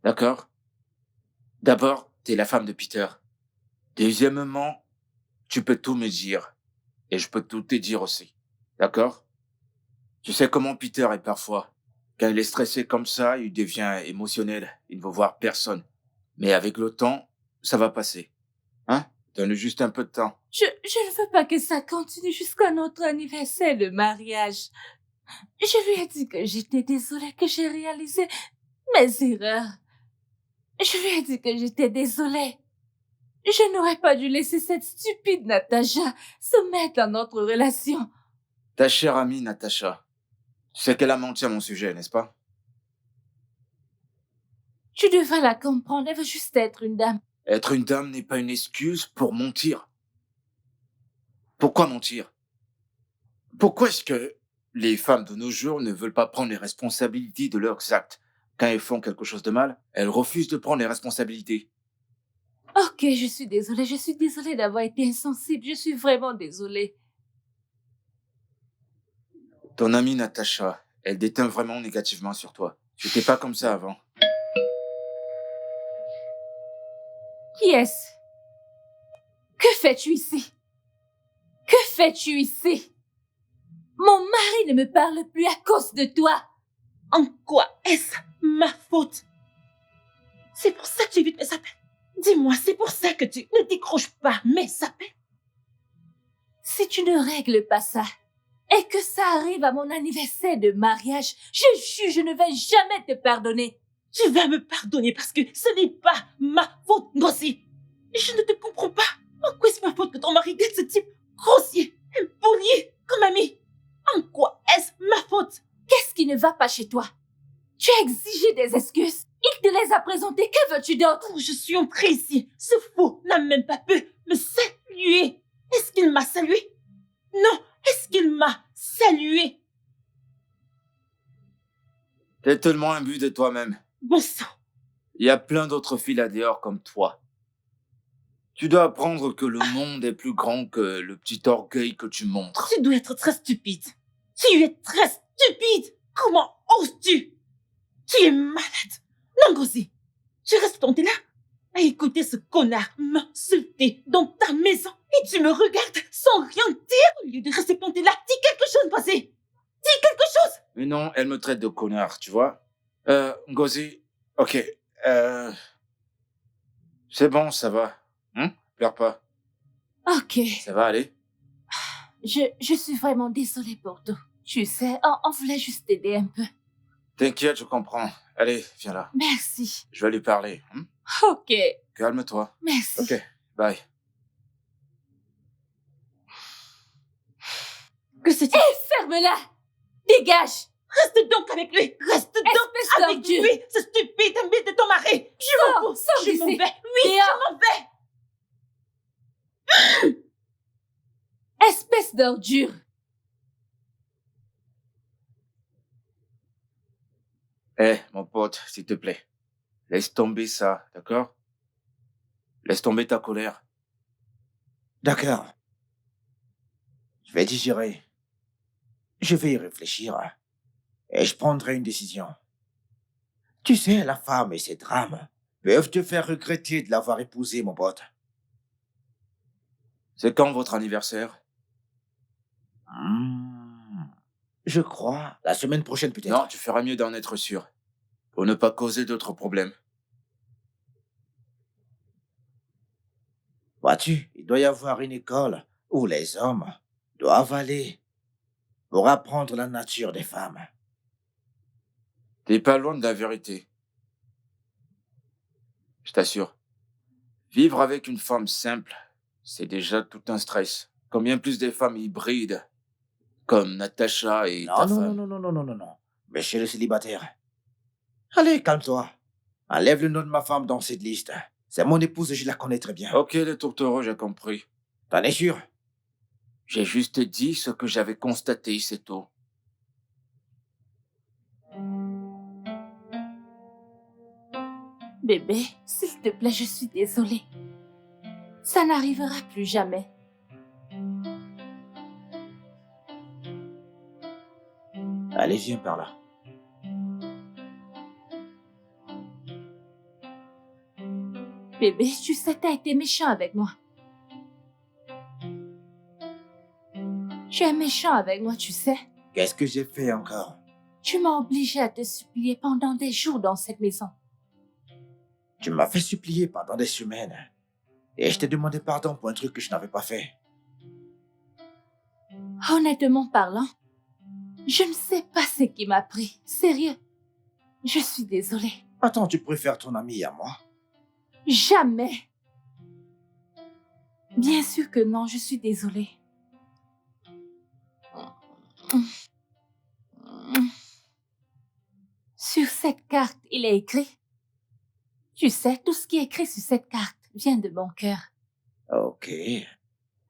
D'accord? D'abord, t'es la femme de Peter. Deuxièmement, tu peux tout me dire. Et je peux tout te dire aussi. D'accord? Tu sais comment Peter est parfois. Quand il est stressé comme ça, il devient émotionnel. Il ne veut voir personne. Mais avec le temps, ça va passer. Hein? Donne-lui juste un peu de temps. Je ne veux pas que ça continue jusqu'à notre anniversaire de mariage. Je lui ai dit que j'étais désolée, que j'ai réalisé mes erreurs. Je lui ai dit que j'étais désolée. Je n'aurais pas dû laisser cette stupide Natacha se mettre dans notre relation. Ta chère amie Natacha, tu sais qu'elle a menti à mon sujet, n'est-ce pas? Tu devrais la comprendre, elle veut juste être une dame. Être une dame n'est pas une excuse pour mentir. Pourquoi mentir? Pourquoi est-ce que les femmes de nos jours ne veulent pas prendre les responsabilités de leurs actes? Quand elles font quelque chose de mal, elles refusent de prendre les responsabilités. Ok, je suis désolée d'avoir été insensible, je suis vraiment désolée. Ton amie Natacha, elle déteint vraiment négativement sur toi. Tu n'étais pas comme ça avant. Qui est-ce? Que fais-tu ici? Que fais-tu ici? Mon mari ne me parle plus à cause de toi. En quoi est-ce ma faute? C'est pour ça que tu évites mes appels. Dis-moi, c'est pour ça que tu ne décroches pas mes appels. Si tu ne règles pas ça, et que ça arrive à mon anniversaire de mariage, je jure, je ne vais jamais te pardonner. Tu vas me pardonner parce que ce n'est pas ma faute, grossier. Je ne te comprends pas. En quoi est-ce ma faute que ton mari garde ce type grossier, impoli, comme ami? En quoi est-ce ma faute? Qu'est-ce qui ne va pas chez toi? Tu as exigé des excuses. Il te les a présentées. Que veux-tu d'autre? Oh, je suis entrée ici. Ce fou n'a même pas pu me saluer. Est-ce qu'il m'a salué? Non. Est-ce qu'il m'a salué? T'es tellement imbu de toi-même. Bon sang. Il y a plein d'autres filles là dehors comme toi. Tu dois apprendre que le monde est plus grand que le petit orgueil que tu montres. Tu dois être très stupide. Tu es très stupide. Comment oses-tu? Tu es malade. Non, Gossi. Tu restes planté là à écouter ce connard m'insulter dans ta maison et tu me regardes sans rien dire au lieu de rester planté là. Dis quelque chose, Gossi. Dis quelque chose. Mais non, elle me traite de connard, tu vois. Ngozi, ok. C'est bon, ça va. Pleure pas. Ok. Ça va aller? Je suis vraiment désolée pour tout. Tu sais, on voulait juste t'aider un peu. T'inquiète, je comprends. Allez, viens là. Merci. Je vais lui parler. Ok. Calme-toi. Merci. Ok, bye. Que c'est-il? Ferme-la! Dégage! Reste donc avec lui. Reste donc Espèce avec d'ordure. lui. Ce stupide ami de ton mari. Je m'en fous. Sors Je m'en d'ici. vais. Oui, Dehors. je m'en vais. Espèce d'ordure! Mon pote, s'il te plaît. Laisse tomber ça, d'accord? Laisse tomber ta colère. D'accord. Je vais digérer. Je vais y réfléchir. Et je prendrai une décision. Tu sais, la femme et ses drames peuvent te faire regretter de l'avoir épousée, mon pote. C'est quand votre anniversaire? Je crois la semaine prochaine peut-être. Non, tu feras mieux d'en être sûr. Pour ne pas causer d'autres problèmes. Vois-tu, il doit y avoir une école où les hommes doivent aller pour apprendre la nature des femmes. T'es pas loin de la vérité. Je t'assure. Vivre avec une femme simple, c'est déjà tout un stress. Combien plus des femmes hybrides, comme Natacha et ta femme. Non. Monsieur le célibataire. Allez, calme-toi. Enlève le nom de ma femme dans cette liste. C'est mon épouse, je la connais très bien. Ok, le tourtereau, j'ai compris. T'en es sûr? J'ai juste dit ce que j'avais constaté, c'est tout. Bébé, s'il te plaît, je suis désolée. Ça n'arrivera plus jamais. Allez, viens par là. Bébé, tu sais, t'as été méchant avec moi. Tu es méchant avec moi, tu sais. Qu'est-ce que j'ai fait encore? Tu m'as obligé à te supplier pendant des jours dans cette maison. Tu m'as fait supplier pendant des semaines. Et je t'ai demandé pardon pour un truc que je n'avais pas fait. Honnêtement parlant, je ne sais pas ce qui m'a pris. Sérieux. Je suis désolée. Attends, tu préfères ton ami à moi? Jamais. Bien sûr que non, je suis désolée. Sur cette carte, il est écrit. Tu sais, tout ce qui est écrit sur cette carte vient de mon cœur. Ok.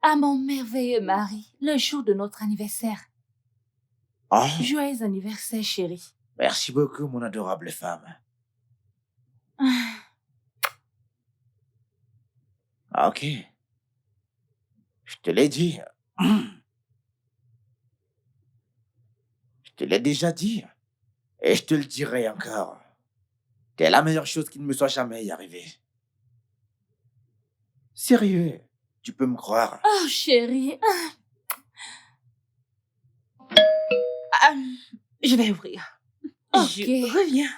À mon merveilleux mari, le jour de notre anniversaire. Oh, Joyeux anniversaire, chérie. merci beaucoup, mon adorable femme. Ok. Je te l'ai dit. Je te l'ai déjà dit. Et je te le dirai encore. T'es la meilleure chose qui ne me soit jamais arrivée. Sérieux, tu peux me croire. Oh, chérie. Je vais ouvrir. Ok. Je reviens.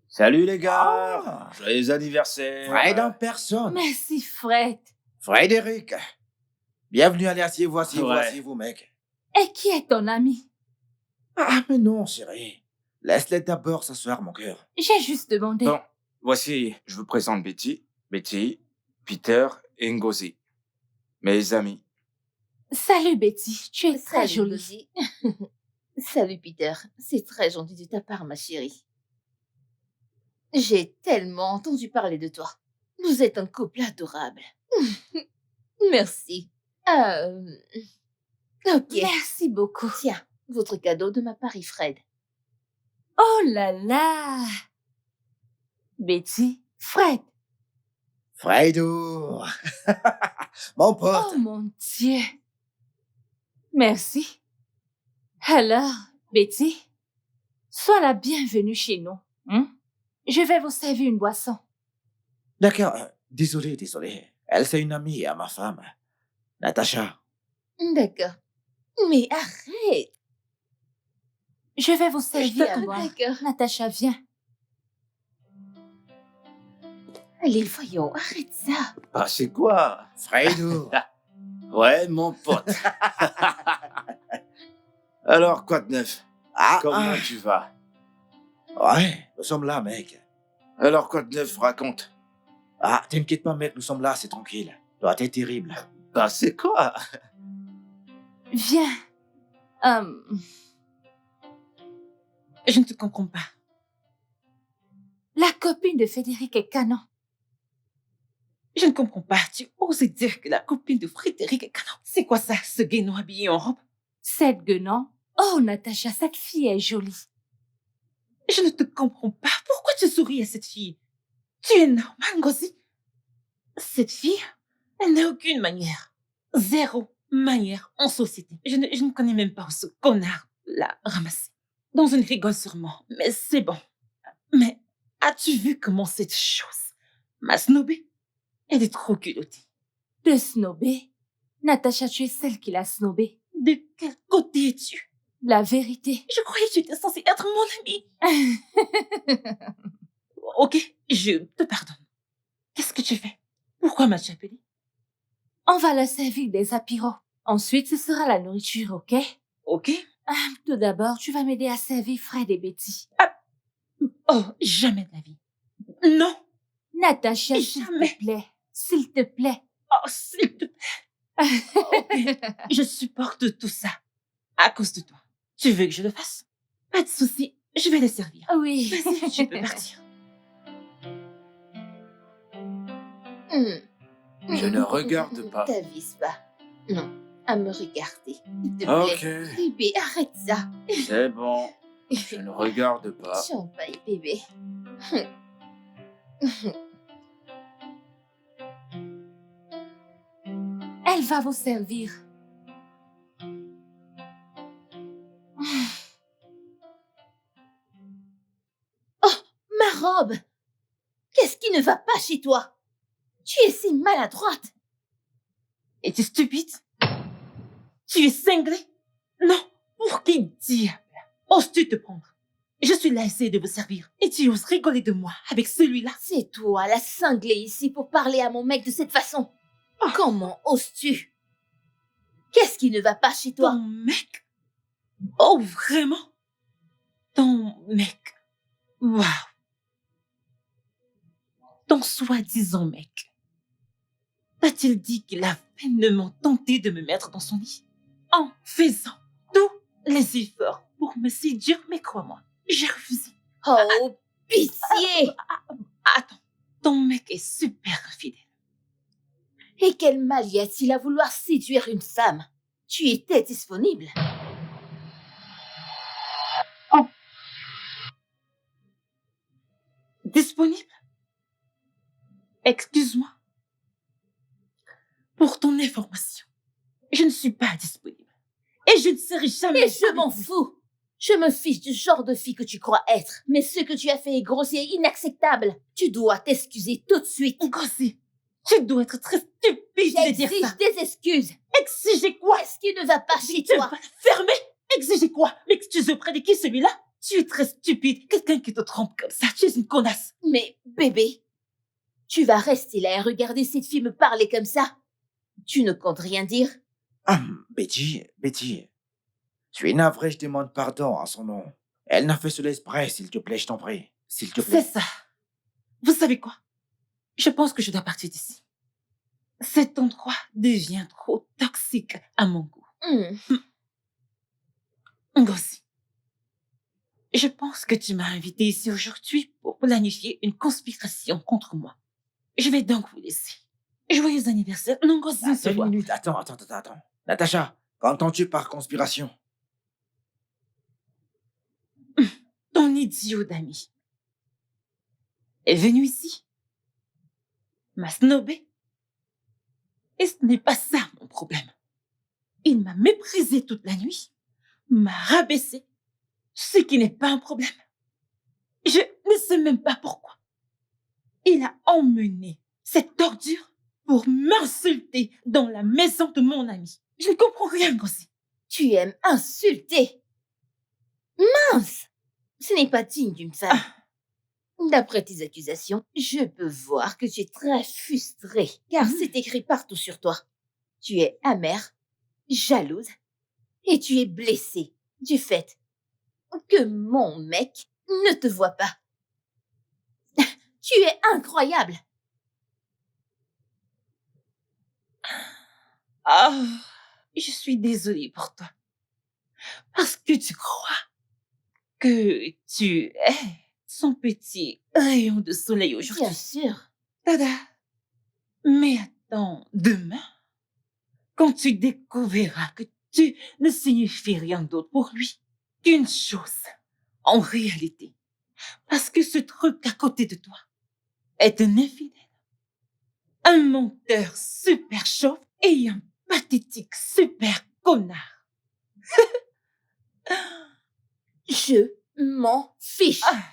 Salut les gars! Ah. Joyeux anniversaire! Fred en personne. Merci, Fred. Frédéric. Bienvenue, allez, asseyez-vous, asseyez-vous, Ouais. asseyez-vous, mec. Et qui est ton ami? Ah, mais non, chérie. Laisse-les d'abord s'asseoir, mon cœur. J'ai juste demandé. Bon, voici, je vous présente Betty, Peter et Ngozi. Mes amis. Salut, Betty. Tu es très Salut, jolie. Ngozi. Salut, Peter. C'est très gentil de ta part, ma chérie. J'ai tellement entendu parler de toi. Vous êtes un couple adorable. Merci. Ok. Merci beaucoup. Tiens, votre cadeau de ma part, Fred. Oh là là. Betty, Fred. Fredo. Mon pote. Oh mon Dieu. Merci. Alors, Betty, sois la bienvenue chez nous. Je vais vous servir une boisson. D'accord, désolé. Elle, c'est une amie à ma femme. Natacha. D'accord. Mais arrête. Je vais vous servir à boire. D'accord. Natacha, viens. Allez, voyons, arrête ça. Ah, c'est quoi? Fredo. Ouais, mon pote. Alors, quoi de neuf? Ah, Comment tu vas? ouais, nous sommes là, mec. Alors, quoi de neuf? Raconte. Ah, t'inquiète pas, mec, nous sommes là, c'est tranquille. Toi, t'es terrible. Bah, c'est quoi? Viens. Je ne te comprends pas. La copine de Frédéric est canon. Je ne comprends pas. Tu oses dire que la copine de Frédéric est canon. C'est quoi ça, ce guénon habillé en robe? Cette guenon. Oh, Natacha, cette fille est jolie. Je ne te comprends pas. Pourquoi tu souris à cette fille? Tu es normal, Ngozi? Cette fille, elle n'a aucune manière. Zéro manière en société. Je ne connais même pas où ce connard l'a ramassée. Dans une rigole sûrement, mais c'est bon. Mais as-tu vu comment cette chose m'a snobée? Elle est trop culottée. De snobé. Natacha, tu es celle qui l'a snobé. De quel côté es-tu? La vérité. Je croyais que tu étais censée être mon amie. Ok, je te pardonne. Qu'est-ce que tu fais? Pourquoi m'as-tu appelé? On va leur servir des apéros. Ensuite, ce sera la nourriture, ok? Ok. Tout d'abord, tu vas m'aider à servir Fred et Betty. Oh, jamais de la vie. Non. Natacha, s'il Jamais. te plaît. S'il te plaît. Oh, s'il te plaît. Ok. Je supporte tout ça. À cause de toi. Tu veux que je le fasse? Pas de souci. Je vais les servir. Oui. Vas-y, tu peux partir. Je ne regarde pas. T'avises pas. Non, à me regarder. S'il te plaît. Ok, Bébé, arrête ça. c'est bon. Je ne regarde pas. Champagne, bébé. Elle va vous servir. Ma robe! Qu'est-ce qui ne va pas chez toi? Tu es si maladroite. Es-tu stupide? Tu es cinglé? Non. Pour qui diable oses-tu te prendre? Je suis là à essayer de vous servir. Et tu oses rigoler de moi avec celui-là? C'est toi, la cinglée ici, pour parler à mon mec de cette façon. Comment oses-tu? Qu'est-ce qui ne va pas chez toi? Ton mec? Oh, vraiment? Ton mec? Waouh! Ton soi-disant mec. T'a-t-il dit qu'il a vainement tenté de me mettre dans son lit? En faisant tous les efforts pour me séduire, mais crois-moi, j'ai refusé. Oh, pitié! Attends, ton mec est super infidèle. Et quel mal y a-t-il à vouloir séduire une femme? Tu étais disponible. Disponible? Excuse-moi. Pour ton information, je ne suis pas disponible. Et je ne serai jamais... Et je avec m'en lui. fous. Je me fiche du genre de fille que tu crois être. Mais ce que tu as fait est grossier et inacceptable. Tu dois t'excuser tout de suite. Gossé, tu dois être très stupide de dire J'exige ça. des excuses. Exiger quoi? Qu'est-ce qui ne va pas chez Tu toi? vas te fermer. Exiger quoi? M'excuser auprès de qui, celui-là? Tu es très stupide. Quelqu'un qui te trompe comme ça, tu es une connasse. Mais, bébé, tu vas rester là et regarder cette fille me parler comme ça? Tu ne comptes rien dire? Betty, je suis navré, je demande pardon en son nom. Elle n'a fait sous l'esprit, s'il te plaît, je t'en prie. S'il te C'est plaît. ça. Vous savez quoi? Je pense que je dois partir d'ici. Cet endroit devient trop toxique à mon goût. Ngozi, je pense que tu m'as invité ici aujourd'hui pour planifier une conspiration contre moi. Je vais donc vous laisser. Joyeux anniversaire. Non, Ngozi, on se Attends voit. une minute, attends. Natacha, qu'entends-tu par conspiration? Ton idiot d'ami est venu ici, m'a snobé. Et ce n'est pas ça mon problème. Il m'a méprisé toute la nuit, m'a rabaissé, ce qui n'est pas un problème. Je ne sais même pas pourquoi. Il a emmené cette ordure pour m'insulter dans la maison de mon ami. Je ne comprends rien, Ngozi. Tu aimes insulter. Mince! Ce n'est pas digne d'une femme. D'après tes accusations, je peux voir que tu es très frustrée, car c'est écrit partout sur toi. Tu es amère, jalouse, et tu es blessée du fait que mon mec ne te voit pas. Tu es incroyable. Ah, je suis désolée pour toi. Parce que tu crois que tu es son petit rayon de soleil aujourd'hui. Bien sûr. Tada. Mais attends, demain, quand tu découvriras que tu ne signifies rien d'autre pour lui qu'une chose, en réalité, parce que ce truc à côté de toi est un infidèle, un menteur super chauve et un pathétique super connard. Je m'en fiche. Ah.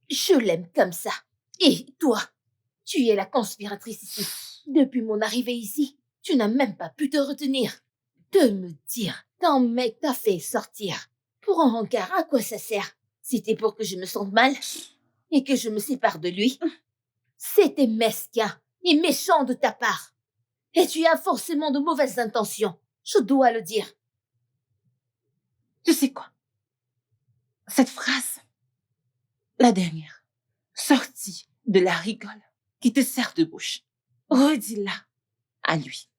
Je l'aime comme ça. Et toi, tu es la conspiratrice ici. Depuis mon arrivée ici, tu n'as même pas pu te retenir. De me dire qu'un mec t'a fait sortir. Pour un rencard, à quoi ça sert? C'était pour que je me sente mal? et que je me sépare de lui, c'était mesquin et méchant de ta part. Et tu as forcément de mauvaises intentions, je dois le dire. Tu sais quoi? Cette phrase, la dernière, sortie de la rigole qui te sert de bouche, redis-la à lui.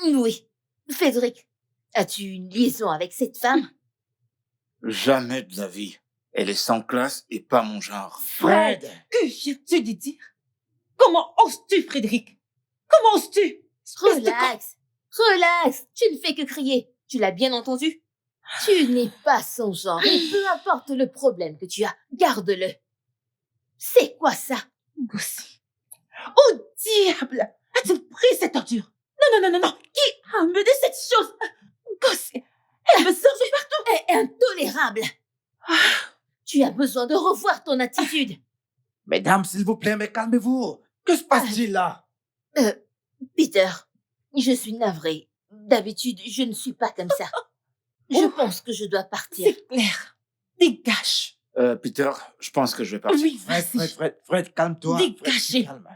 Oui. Frédéric, as-tu une liaison avec cette femme? Jamais de la vie. Elle est sans classe et pas mon genre. Fred! Que viens-tu de dire? Comment oses-tu, Frédéric? Comment oses-tu? Espèce de con- Relax, relax, tu ne fais que crier. Tu l'as bien entendu? Tu n'es pas son genre et peu importe le problème que tu as, garde-le. C'est quoi ça? Gossi. Oh diable! As-tu pris cette ordure? Non. Qui a mené cette chose? Gossi. Elle me sort de partout. Est intolérable. Tu as besoin de revoir ton attitude. Mesdames, s'il vous plaît, mais calmez-vous. Que se passe-t-il là? Peter, je suis navrée. D'habitude, je ne suis pas comme ça. Je pense que je dois partir. C'est clair. Dégage. Peter, je pense que je vais partir. Oui, Fred, vas-y. Fred, calme-toi. Fred, Dégagez. calme.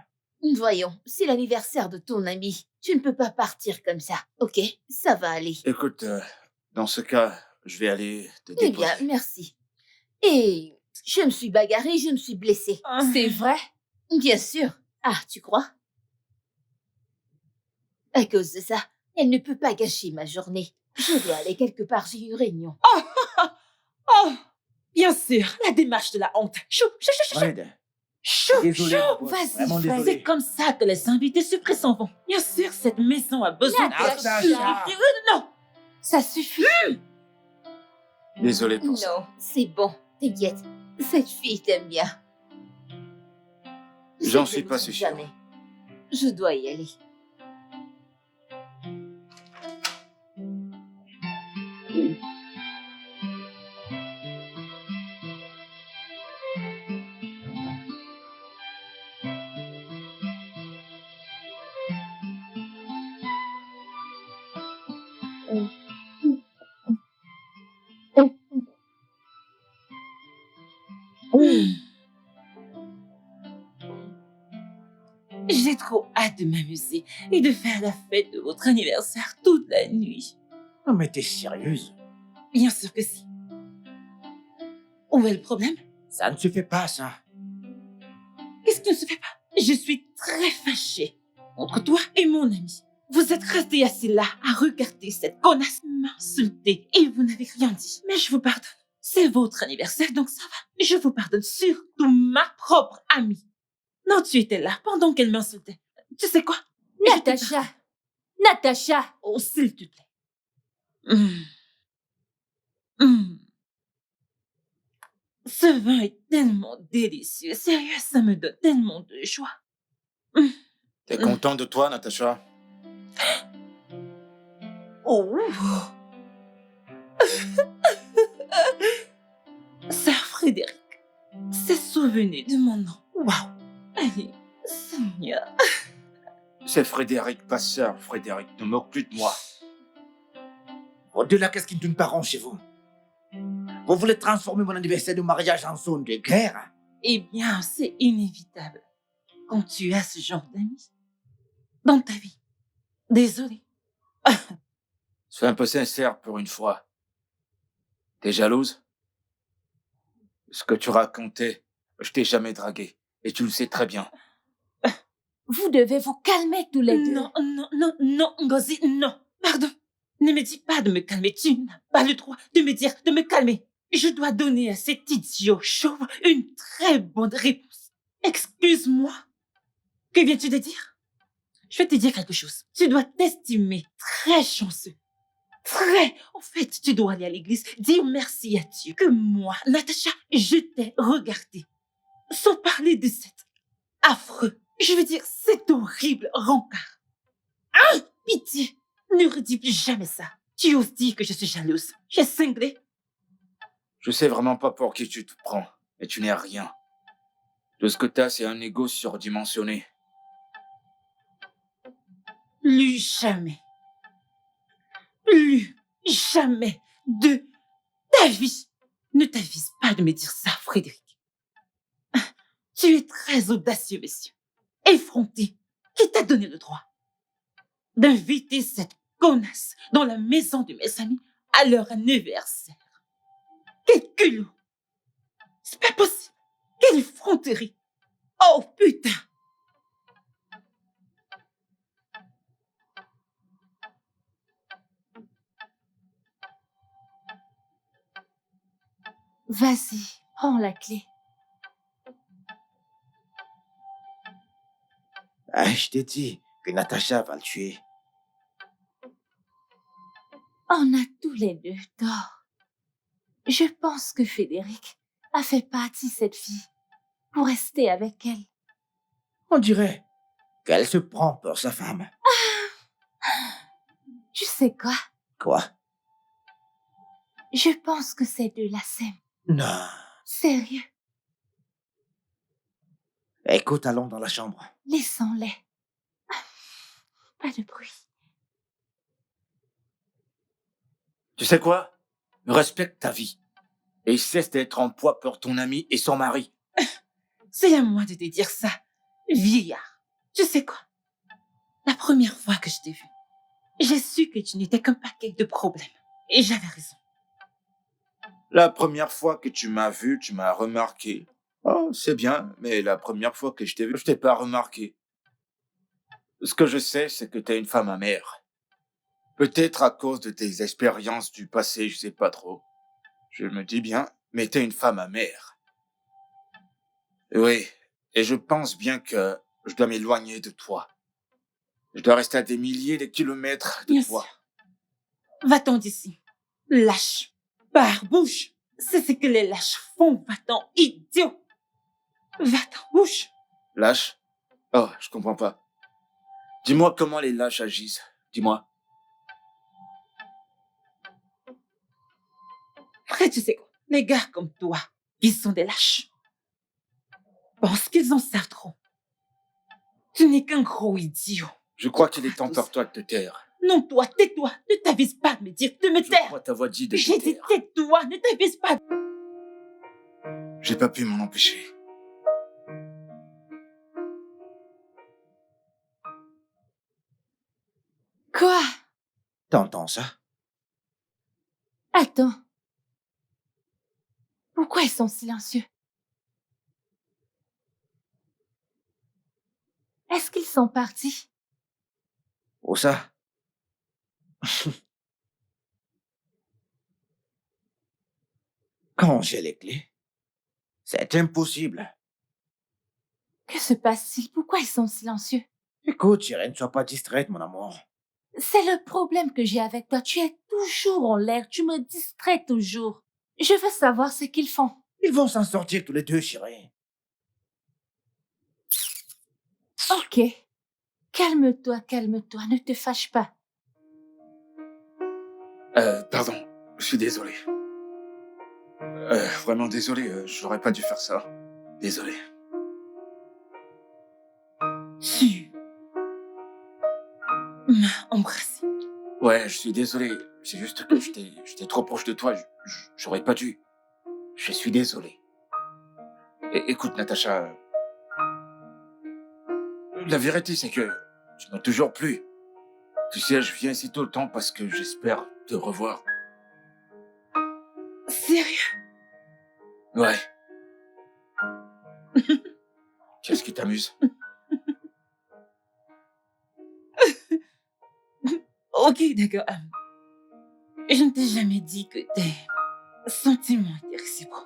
Voyons, c'est l'anniversaire de ton ami. Tu ne peux pas partir comme ça, ok? Ça va aller. Écoute, dans ce cas, je vais aller te Eh déposer. bien, merci. Et je me suis bagarrée, je me suis blessée. C'est vrai? Bien sûr. Ah, tu crois? À cause de ça, elle ne peut pas gâcher ma journée. Je dois aller quelque part, j'ai une réunion. Oh, bien sûr, la démarche de la honte. Chou. Fred, Chou, désolé. chou. mon pote, vas-y, Vraiment Fred. C'est désolé. comme ça que les invités surpris s'en vont. Bien sûr, cette maison a besoin Natacha. Non. Ça suffit. Désolé pour ça. Non, c'est bon, t'inquiète. Cette fille t'aime bien. J'en Je suis ne pas sais si sûr. jamais. Je dois y aller. J'ai trop hâte de m'amuser et de faire la fête de votre anniversaire toute la nuit. Non, mais t'es sérieuse? Bien sûr que si. Où est le problème? Ça ne se fait pas, ça. Qu'est-ce qui ne se fait pas? Je suis très fâchée entre toi et mon ami. Vous êtes resté assis là à regarder cette connasse m'insulter et vous n'avez rien dit. Mais je vous pardonne. C'est votre anniversaire, donc ça va. Je vous pardonne, surtout ma propre amie. Non, tu étais là pendant qu'elle m'insultait. Tu sais quoi? Je te Natacha. pardonne. Natacha. Oh, s'il te plaît. Ce vin est tellement délicieux. Sérieux, ça me donne tellement de joie. T'es content de toi, Natacha? Oh. Sœur Frédéric s'est souvenu de mon nom. Waouh. Allez, Seigneur. C'est Frédéric, pas sœur. Frédéric, ne moque plus de moi. Au-delà, qu'est-ce qui ne tourne pas rond chez vous? Vous voulez transformer mon anniversaire de mariage en zone de guerre? Eh bien, c'est inévitable quand tu as ce genre d'amis dans ta vie. Désolée. Sois un peu sincère pour une fois. T'es jalouse? Ce que tu racontais, je t'ai jamais dragué. Et tu le sais très bien. Vous devez vous calmer tous les deux. Non, Ngozi, non. Pardon. Ne me dis pas de me calmer. Tu n'as pas le droit de me dire de me calmer. Je dois donner à cet idiot chauve une très bonne réponse. Excuse-moi. Que viens-tu de dire? Je vais te dire quelque chose. Tu dois t'estimer très chanceux. Très. En fait, tu dois aller à l'église, dire merci à Dieu que moi, Natacha, je t'ai regardé. Sans parler de cet affreux. Je veux dire, cet horrible rencard. Ah, pitié. Ne redis plus jamais ça. Tu oses dire que je suis jalouse. J'ai cinglé. Je sais vraiment pas pour qui tu te prends. Et tu n'es rien. Tout ce que t'as, c'est un ego surdimensionné. Plus jamais. Plus jamais de ta vie. Ne t'avise pas de me dire ça, Frédéric. Tu es très audacieux, monsieur. Effronté. Qui t'a donné le droit d'inviter cette connasse dans la maison de mes amis à leur anniversaire? Quel culot! C'est pas possible. Quelle effronterie! Oh putain! Vas-y, prends la clé. Ah, je t'ai dit que Natacha va le tuer. On a tous les deux tort. Je pense que Frédéric a fait partie de cette fille pour rester avec elle. On dirait qu'elle se prend pour sa femme. Tu sais quoi? Quoi? Je pense que ces deux-là s'aiment. Non. Sérieux, Écoute, allons dans la chambre. laissons-les. Pas de bruit. Tu sais quoi? Respecte ta vie. Et cesse d'être en poids pour ton ami et son mari. C'est à moi de te dire ça, vieillard. Tu sais quoi? La première fois que je t'ai vu, j'ai su que tu n'étais qu'un paquet de problèmes. Et j'avais raison. La première fois que tu m'as vu, tu m'as remarqué. Oh, c'est bien, mais la première fois que je t'ai vu, je t'ai pas remarqué. Ce que je sais, c'est que t'es une femme amère. Peut-être à cause de tes expériences du passé, je sais pas trop. Je me dis bien, mais t'es une femme amère. Oui, et je pense bien que je dois m'éloigner de toi. Je dois rester à des milliers de kilomètres de Bien toi. sûr. Va-t'en d'ici. Lâche. Barbouche. C'est ce que les lâches font. Va-t'en, idiot. Va-t'en, bouche. Lâche? Oh, je comprends pas. Dis-moi comment les lâches agissent. Dis-moi. Après, tu sais quoi? Les gars comme toi, ils sont des lâches. Parce qu'ils en savent trop. Tu n'es qu'un gros idiot. Je crois qu'il est temps pour toi de te taire. Non, toi, tais-toi. Ne t'avise pas de me dire de me Je taire. crois t'avoir dit de te J'ai dit taire. tais-toi, ne t'avise pas. J'ai pas pu m'en empêcher. Quoi? T'entends ça? Attends. Pourquoi ils sont silencieux? Est-ce qu'ils sont partis? Où ça? Quand j'ai les clés? C'est impossible. Que se passe-t-il? Pourquoi ils sont silencieux? Écoute, chérie, ne sois pas distraite, mon amour. C'est le problème que j'ai avec toi. Tu es toujours en l'air. Tu me distrais toujours. Je veux savoir ce qu'ils font. Ils vont s'en sortir tous les deux, chérie. Ok. Calme-toi, calme-toi. Ne te fâche pas. Pardon. Je suis désolé. Vraiment désolé. J'aurais pas dû faire ça. Désolé. Tu m'as embrassé. Ouais, je suis désolé. C'est juste que j'étais trop proche de toi. J'aurais pas dû. Je suis désolé. Écoute, Natacha. La vérité, c'est que tu m'as toujours plu. Tu sais, je viens ici tout le temps parce que j'espère te revoir. Sérieux? Ouais. Qu'est-ce qui t'amuse? Ok, d'accord. Je ne t'ai jamais dit que tes sentiments étaient réciproques.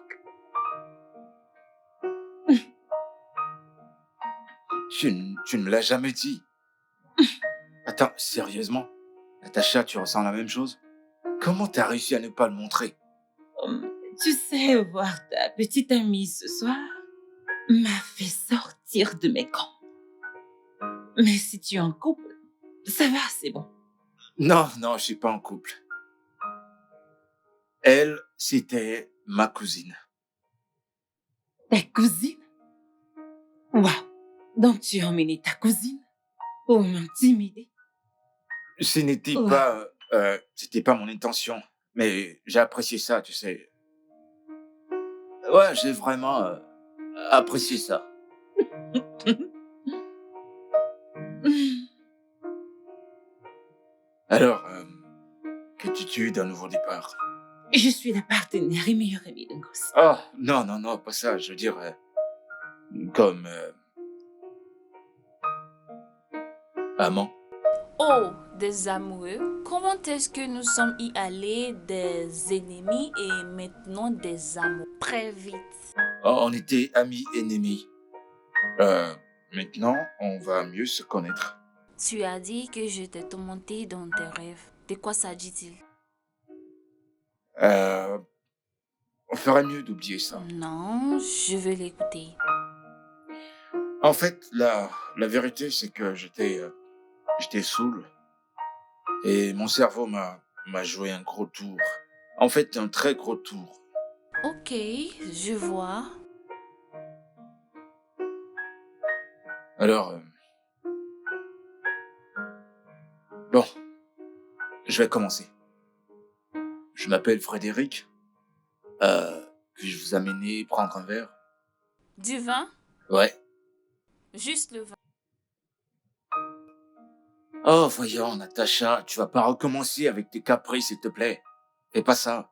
Tu ne me l'as jamais dit. Attends, sérieusement? Natacha, tu ressens la même chose? Comment t'as réussi à ne pas le montrer? Tu sais, voir ta petite amie ce soir m'a fait sortir de mes camps. Mais si tu es en couple, ça va, c'est bon. Non, je suis pas en couple. Elle, c'était ma cousine. Ta cousine? Waouh! Donc tu as emmené ta cousine pour m'intimider? Ce n'était Ouais. pas, c'était pas mon intention. Mais j'ai apprécié ça, tu sais. Ouais, j'ai vraiment apprécié ça. Alors, que dis-tu d'un nouveau départ? Je suis la partenaire et meilleure amie de gosse. Oh, non, non, non, pas ça. Je veux dire, comme amant. Oh, des amoureux, comment est-ce que nous sommes y allés des ennemis et maintenant des amours? Très vite. Oh, on était amis ennemis. Euh, Maintenant, on va mieux se connaître. Tu as dit que je t'ai tourmenté dans tes rêves. De quoi s'agit-il? Euh, on ferait mieux d'oublier ça. Non, je veux l'écouter. En fait, la vérité, c'est que j'étais saoul et mon cerveau m'a joué un gros tour. En fait, un très gros tour. Ok, je vois. Alors, bon, je vais commencer. Je m'appelle Frédéric. Puis-je vous amener prendre un verre? Du vin? Ouais. Juste le vin. Oh, voyons, Natacha, tu vas pas recommencer avec tes caprices, s'il te plaît. Fais pas ça.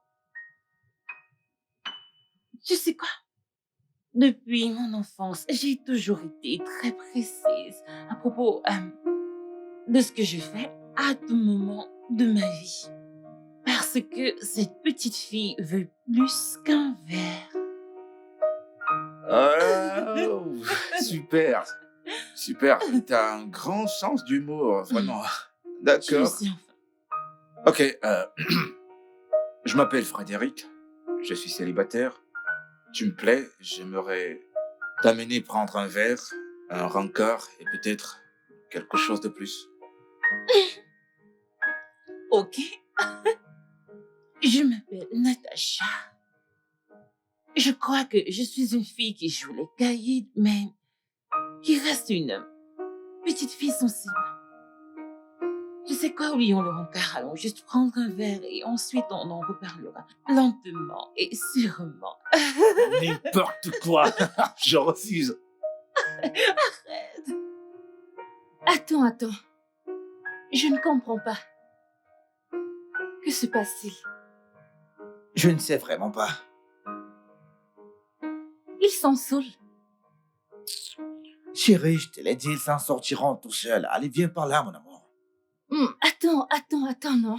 Tu sais quoi? Depuis mon enfance, j'ai toujours été très précise à propos de ce que je fais à tout moment de ma vie. Parce que cette petite fille veut plus qu'un verre. Oh, super. Super. T'as un grand sens d'humour, vraiment. Je D'accord. sais enfin. Ok, je m'appelle Frédéric. Je suis célibataire. Tu me plais. J'aimerais t'amener prendre un verre, un rencard et peut-être quelque chose de plus. Ok. Je m'appelle Natacha. Je crois que je suis une fille qui joue les cahiers, mais qui reste une petite fille sensible. Tu sais quoi, oublions le rencard, allons juste prendre un verre et ensuite on en reparlera lentement et sûrement. N'importe quoi. Je refuse. Attends. Je ne comprends pas. Que se passe-t-il? Je ne sais vraiment pas. Ils sont saouls. Chérie, je te l'ai dit, ils s'en sortiront tout seuls. Allez, viens par là, mon amour. Attends, non.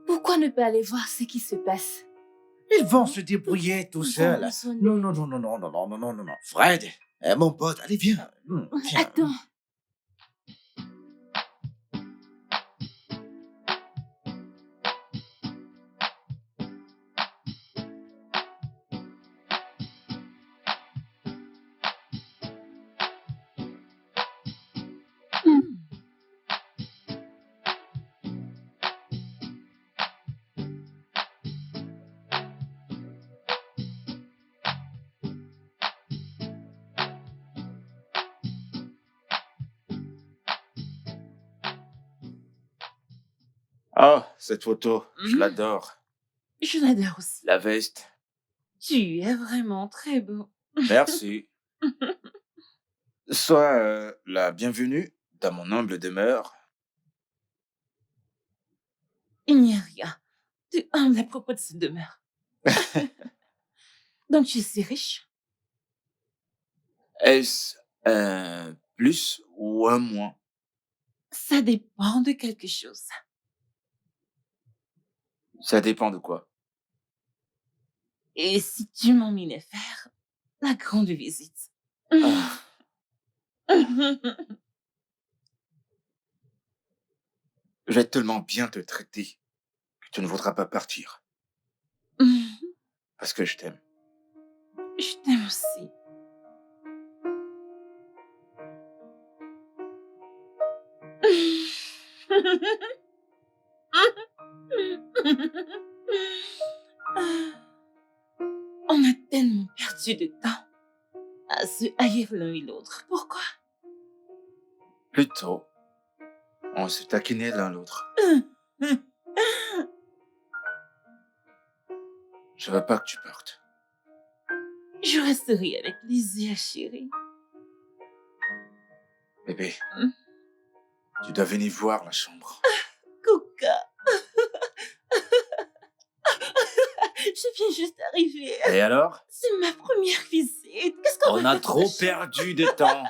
Pourquoi ne pas aller voir ce qui se passe? Ils vont se débrouiller tout Ils vont seuls. raisonner. Non. Fred, mon pote, allez, viens. Viens. Attends. Oh, cette photo, je Mhm. l'adore. Je l'adore aussi. La veste. Tu es vraiment très beau. Merci. Sois la bienvenue dans mon humble demeure. Il n'y a rien de humble à propos de cette demeure. Donc tu es si riche? Est-ce un plus ou un moins? Ça dépend de quelque chose. Ça dépend de quoi. Et si tu m'emmenais faire la grande visite? Ah, je vais tellement bien te traiter que tu ne voudras pas partir. Parce que je t'aime. Je t'aime aussi. On a tellement perdu de temps à se haïr l'un et l'autre. Pourquoi? Plutôt, on se taquinait l'un l'autre. Je veux pas que tu partes. Je resterai avec plaisir, chérie. Bébé, Hmm. tu dois venir voir la chambre. Coca. Je viens juste d'arriver. Et alors? C'est ma première visite. Qu'est-ce qu'on On va a faire trop dans la chambre? perdu de temps.